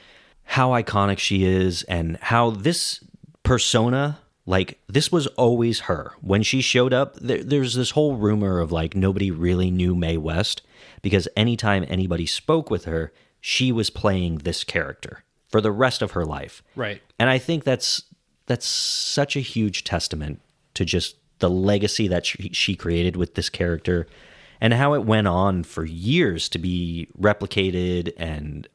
how iconic she is and how this persona, like, this was always her. When she showed up, there's this whole rumor of, like, nobody really knew Mae West because anytime anybody spoke with her, she was playing this character for the rest of her life. Right. And I think that's such a huge testament to just the legacy that she created with this character and how it went on for years to be replicated and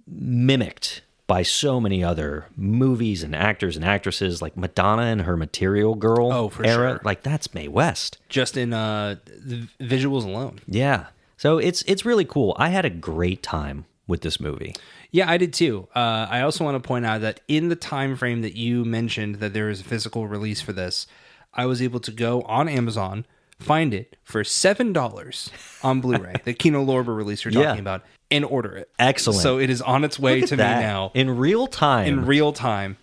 mimicked by so many other movies and actors and actresses, like Madonna and her Material Girl era. Sure. Like, that's Mae West. Just in the visuals alone. Yeah. So it's really cool. I had a great time with this movie. Yeah, I did too. I also want to point out that in the time frame that you mentioned that there is a physical release for this, I was able to go on Amazon, find it for $7 on Blu-ray, the Kino Lorber release you're talking about, and order it. Excellent. So it is on its way to me now. In real time. In real time.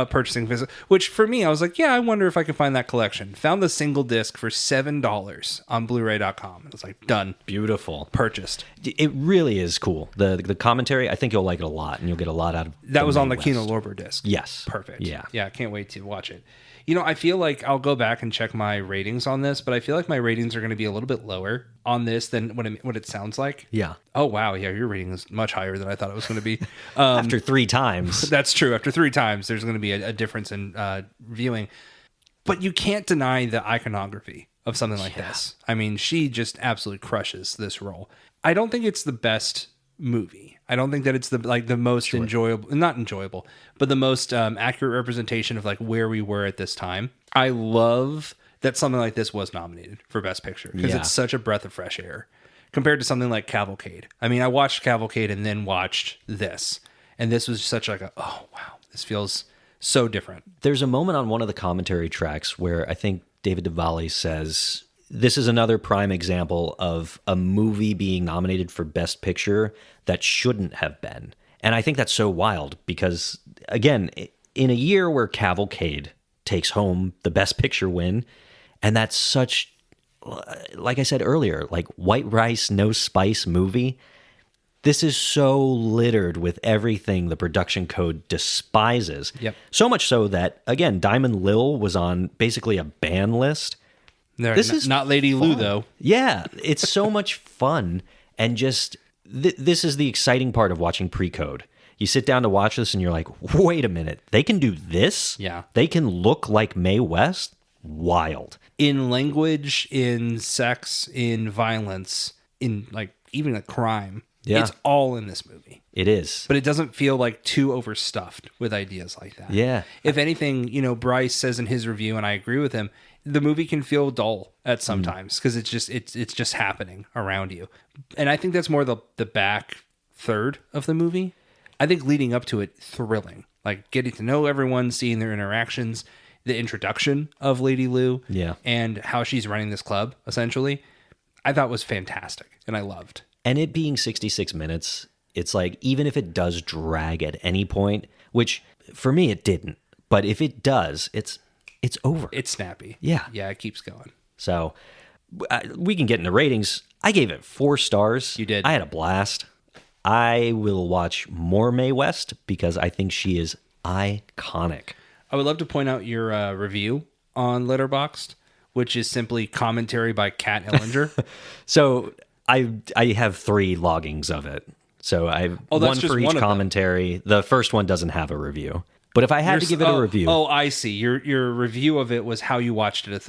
Purchasing physical, which for me, I was like, yeah, I wonder if I can find that collection. Found the single disc for $7 on Blu-ray.com. It was like, done. Beautiful. Purchased. It really is cool. The commentary, I think you'll like it a lot, and you'll get a lot out of that. Was on the West. Kino Lorber disc. Yes. Perfect. Yeah. Yeah, I can't wait to watch it. You know, I feel like I'll go back and check my ratings on this, but I feel like my ratings are going to be a little bit lower on this than what it sounds like. Yeah. Oh, wow. Yeah, your rating is much higher than I thought it was going to be. After 3 times. That's true. After 3 times, there's going to be a difference in viewing. But you can't deny the iconography of something like this. I mean, she just absolutely crushes this role. I don't think it's the best movie. I don't think that it's the most enjoyable, not enjoyable, but the most accurate representation of like where we were at this time. I love that something like this was nominated for Best Picture because it's such a breath of fresh air compared to something like Cavalcade. I mean, I watched Cavalcade and then watched this, and this was such like oh wow, this feels so different. There's a moment on one of the commentary tracks where I think David Diwali says, this is another prime example of a movie being nominated for Best Picture that shouldn't have been. And I think that's so wild because, again, in a year where Cavalcade takes home the Best Picture win, and that's such, like I said earlier, like white rice, no spice movie, this is so littered with everything the production code despises. Yep. So much so that, again, Diamond Lil was on basically a ban list. This is not Lady Lou, though. Yeah, it's so much fun. And just, this is the exciting part of watching Pre-Code. You sit down to watch this and you're like, wait a minute, they can do this? Yeah. They can look like Mae West? Wild. In language, in sex, in violence, in like even the crime. Yeah. It's all in this movie. It is. But it doesn't feel like too overstuffed with ideas like that. Yeah. If anything, Bryce says in his review, and I agree with him, the movie can feel dull at sometimes because it's just happening around you. And I think that's more the back third of the movie. I think leading up to it, thrilling. Like getting to know everyone, seeing their interactions, the introduction of Lady Lou, and how she's running this club, essentially, I thought was fantastic and I loved. And it being 66 minutes, it's like, even if it does drag at any point, which for me it didn't, but if it does, it's over. It's snappy. Yeah. Yeah, it keeps going. So we can get into ratings. I gave it 4 stars. You did. I had a blast. I will watch more Mae West because I think she is iconic. I would love to point out your review on Letterboxd, which is simply commentary by Kat Ellinger. So I have 3 loggings of it. So I have one for each commentary. The first one doesn't have a review. But if I had to give it a review... Oh, I see. Your review of it was how you watched it a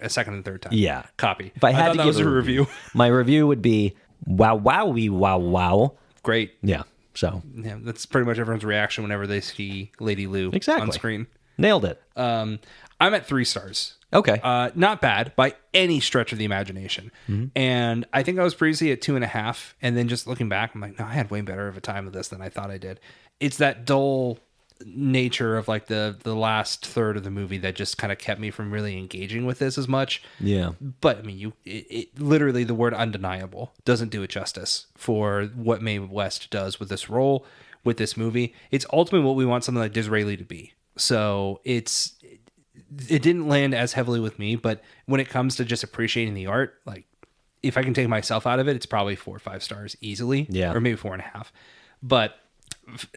second and third time. Yeah. Copy. If I had to give a review, my review would be, wow, wowie, wow, wow. Great. Yeah. So... Yeah, that's pretty much everyone's reaction whenever they see Lady Lou on screen. Nailed it. I'm at 3 stars. Okay. Not bad by any stretch of the imagination. Mm-hmm. And I think I was previously at 2.5. And then just looking back, I'm like, no, I had way better of a time with this than I thought I did. It's that dull nature of like the last third of the movie that just kind of kept me from really engaging with this as much. Yeah. But I mean, it literally, the word undeniable doesn't do it justice for what Mae West does with this role, with this movie. It's ultimately what we want something like Disraeli to be. So it didn't land as heavily with me, but when it comes to just appreciating the art, like if I can take myself out of it, it's probably 4 or 5 stars easily. Yeah. Or maybe 4.5. But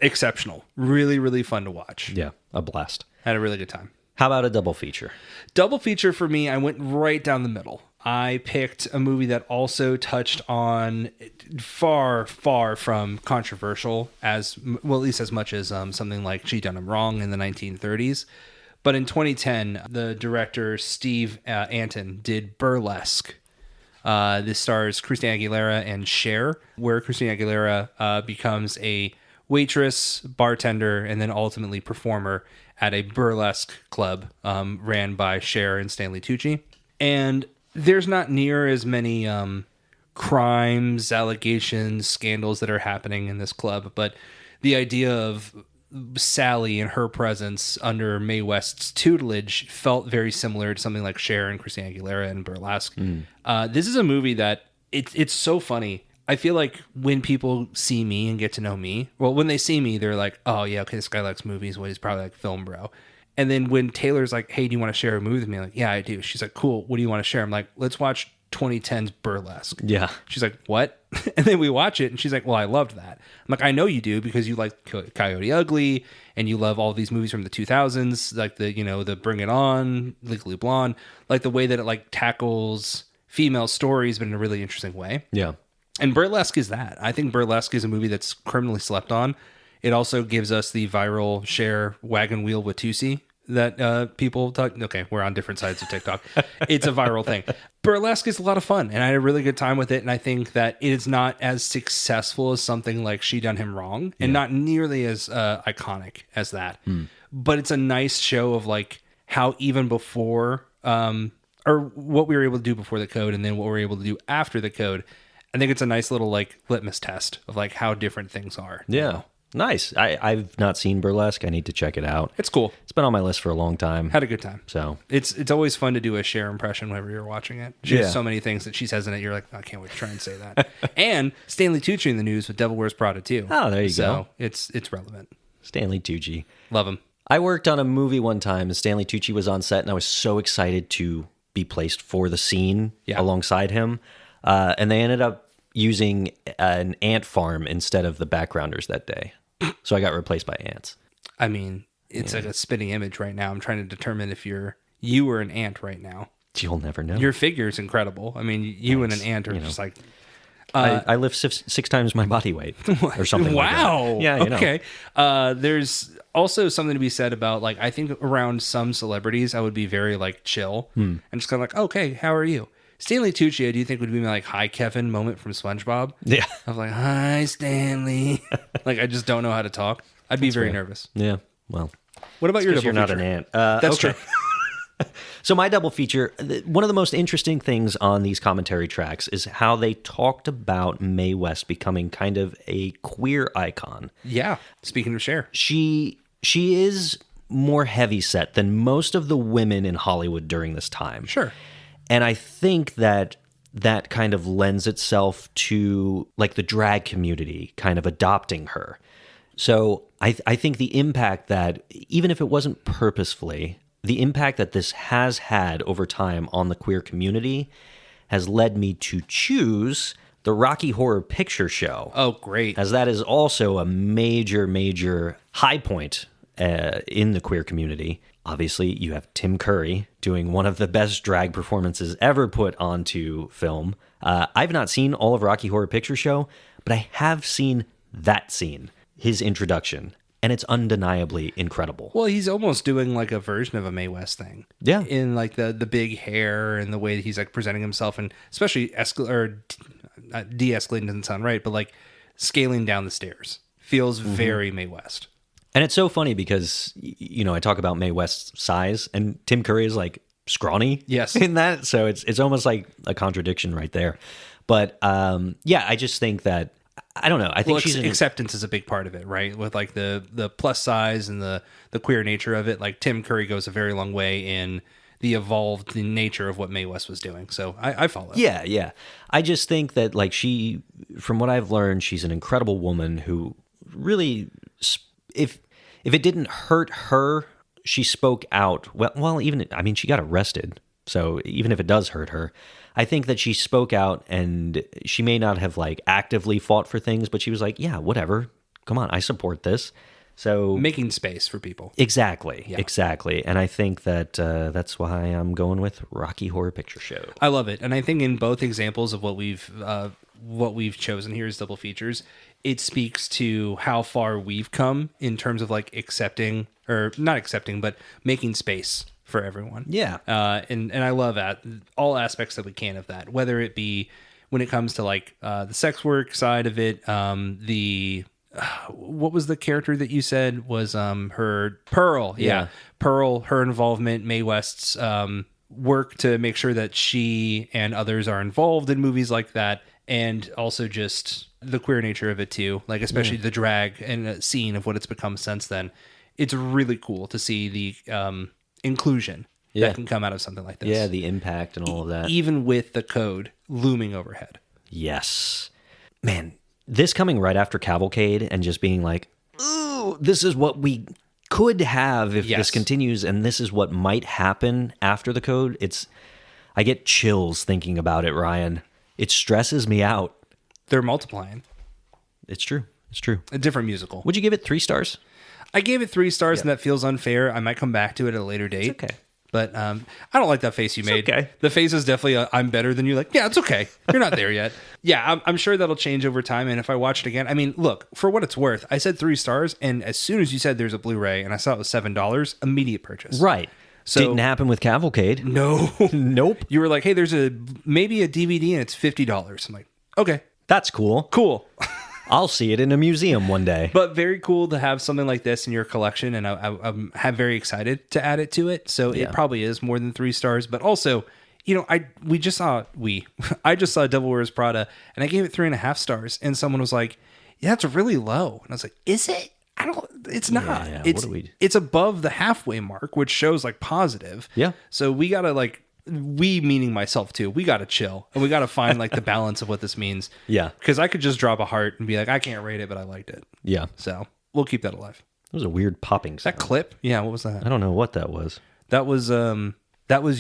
exceptional. Really, really fun to watch. Yeah. A blast. Had a really good time. How about a double feature? Double feature for me, I went right down the middle. I picked a movie that also touched on far, far from controversial as well, at least as much as something like She Done 'Em Wrong in the 1930s. But in 2010, the director Steve Anton did Burlesque. This stars Christina Aguilera and Cher, where Christina Aguilera becomes a waitress, bartender, and then ultimately performer at a burlesque club ran by Cher and Stanley Tucci. And there's not near as many crimes, allegations, scandals that are happening in this club, but the idea of Sally and her presence under Mae West's tutelage felt very similar to something like Cher and Christina Aguilera and Burlesque. This is a movie that it's so funny. I feel like when people see me and get to know me, well, when they see me, they're like, oh yeah, okay, this guy likes movies. Well, he's probably like film bro. And then when Taylor's like, hey, do you want to share a movie with me? I'm like, yeah, I do. She's like, cool. What do you want to share? I'm like, let's watch 2010's Burlesque. Yeah. She's like, what? And then we watch it and she's like, well, I loved that. I'm like, I know you do because you like Coyote Ugly and you love all these movies from the 2000s, like the Bring It On, Legally Blonde, like the way that it like tackles female stories, but in a really interesting way. Yeah. And Burlesque is that. I think Burlesque is a movie that's criminally slept on. It also gives us the viral Cher wagon wheel Watusi that people talk. Okay, we're on different sides of TikTok. It's a viral thing. Burlesque is a lot of fun, and I had a really good time with it. And I think that it is not as successful as something like She Done Him Wrong, and not nearly as iconic as that. But it's a nice show of like how even before, or what we were able to do before the code, and then what we were able to do after the code. I think it's a nice little like litmus test of like how different things are. Yeah. Nice. I've not seen Burlesque. I need to check it out. It's cool. It's been on my list for a long time. Had a good time. So it's always fun to do a Cher impression whenever you're watching it. She has so many things that she says in it. You're like, I can't wait to try and say that. And Stanley Tucci in the news with Devil Wears Prada too. Oh, there you go. So it's relevant. Stanley Tucci. Love him. I worked on a movie one time and Stanley Tucci was on set and I was so excited to be placed for the scene alongside him. And they ended up using an ant farm instead of the backgrounders that day. So I got replaced by ants. I mean, it's like a spitting image right now. I'm trying to determine if you were an ant right now. You'll never know. Your figure is incredible. I mean, you and an ant are just like... I lift 6 times my body weight or something like that. Wow. Yeah, you know. Okay. There's also something to be said about, like, I think around some celebrities, I would be very, like, chill. And just kind of like, okay, how are you? Stanley Tucci, do you think would be my like "Hi Kevin" moment from SpongeBob? Yeah. Of like, "Hi Stanley." Like I just don't know how to talk. I'd be very nervous. Yeah. Well, What about your double you're not feature? an ant. That's okay. true. So my double feature, one of the most interesting things on these commentary tracks is how they talked about Mae West becoming kind of a queer icon. Yeah. Speaking of Cher. She is more heavyset than most of the women in Hollywood during this time. Sure. And I think that kind of lends itself to like the drag community kind of adopting her. So I think the impact that, even if it wasn't purposefully, the impact that this has had over time on the queer community has led me to choose the Rocky Horror Picture Show. Oh, great. As that is also a major, major high point in the queer community. Obviously, you have Tim Curry doing one of the best drag performances ever put onto film. I've not seen all of Rocky Horror Picture Show, but I have seen that scene, his introduction, and it's undeniably incredible. Well, he's almost doing like a version of a Mae West thing. Yeah. In like the big hair and the way that he's like presenting himself, and especially de-escalating doesn't sound right, but like scaling down the stairs feels very Mae West. And it's so funny because, you know, I talk about Mae West's size, and Tim Curry is like scrawny Yes. in that. So it's almost like a contradiction right there. But yeah, I just think that, I don't know. I think Acceptance is a big part of it, right? With like the plus size and the queer nature of it. Like Tim Curry goes a very long way in the evolved nature of what Mae West was doing. So I follow. Yeah, yeah. I just think that like from what I've learned, she's an incredible woman who really, if it didn't hurt her, she spoke out. Well, even, I mean, she got arrested. So even if it does hurt her, I think that she spoke out, and she may not have like actively fought for things, but she was like, yeah, whatever. Come on, I support this. So Making space for people. Exactly. And I think that that's why I'm going with Rocky Horror Picture Show. I love it. And I think in both examples of what we've chosen here as double features, it speaks to how far we've come in terms of like accepting, or not accepting, but making space for everyone. Yeah. And I love all aspects that we can of that, whether it be when it comes to like the sex work side of it, what was the character that you said was her Pearl? Yeah. Pearl, her involvement, Mae West's work to make sure that she and others are involved in movies like that, and also just the queer nature of it too, like especially the drag and scene of what it's become since then. It's really cool to see the inclusion that can come out of something like this. Yeah, the impact and all of that. Even with the code looming overhead. Yes. Man, this coming right after Cavalcade and just being like, ooh, this is what we could have if this continues, and this is what might happen after the code. I get chills thinking about it, Ryan. It stresses me out. They're multiplying. It's true. It's true. A different musical. Would you give it 3 stars? I gave it 3 stars, and that feels unfair. I might come back to it at a later date. It's okay. But I don't like that face you made. Okay. The face is definitely I'm better than you. Like, yeah, it's okay. You're not there yet. Yeah, I'm sure that'll change over time. And if I watch it again, I mean, look, for what it's worth, I said 3 stars. And as soon as you said there's a Blu-ray and I saw it was $7, immediate purchase. Right. So, didn't happen with Cavalcade. No. Nope. You were like, hey, there's maybe a DVD and it's $50. I'm like, okay. That's cool. Cool. I'll see it in a museum one day. But very cool to have something like this in your collection, and I'm very excited to add it to it. So it probably is more than 3 stars. But also, you know, I just saw Devil Wears Prada, and I gave it 3.5 stars, and someone was like, "Yeah, it's really low," and I was like, "Is it? It's not. Yeah, It's above the halfway mark, which shows like positive. Yeah. So we gotta like." We meaning myself too. We got to chill and we got to find like the balance of what this means. Yeah. Because I could just drop a heart and be like, I can't rate it, but I liked it. Yeah. So we'll keep that alive. It was a weird popping sound. That clip? Yeah. What was that? I don't know what that was. That was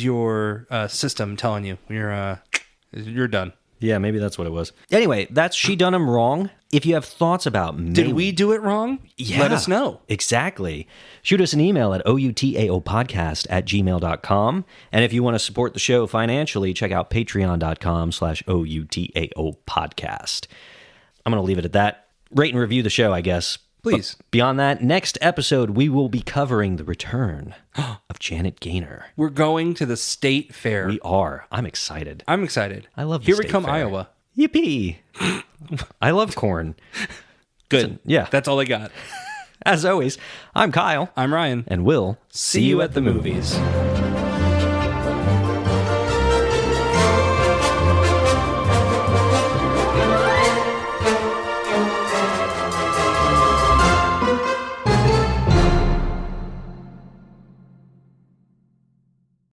your system telling you you're done. Yeah, maybe that's what it was. Anyway, that's She Done 'Em Wrong. If you have thoughts about Did we do it wrong? Yeah, let us know. Exactly. Shoot us an email at outagaopodcast@gmail.com. And if you want to support the show financially, check out patreon.com/outagaopodcast. I'm going to leave it at that. Rate and review the show, I guess. Please. But beyond that, next episode, we will be covering the return of Janet Gaynor. We're going to the state fair. We are. I'm excited. I'm excited. I love the Here we state come, fair. Iowa. Yippee. I love corn. Good. Yeah. That's all I got. As always, I'm Kyle. I'm Ryan. And we'll see you at the movies.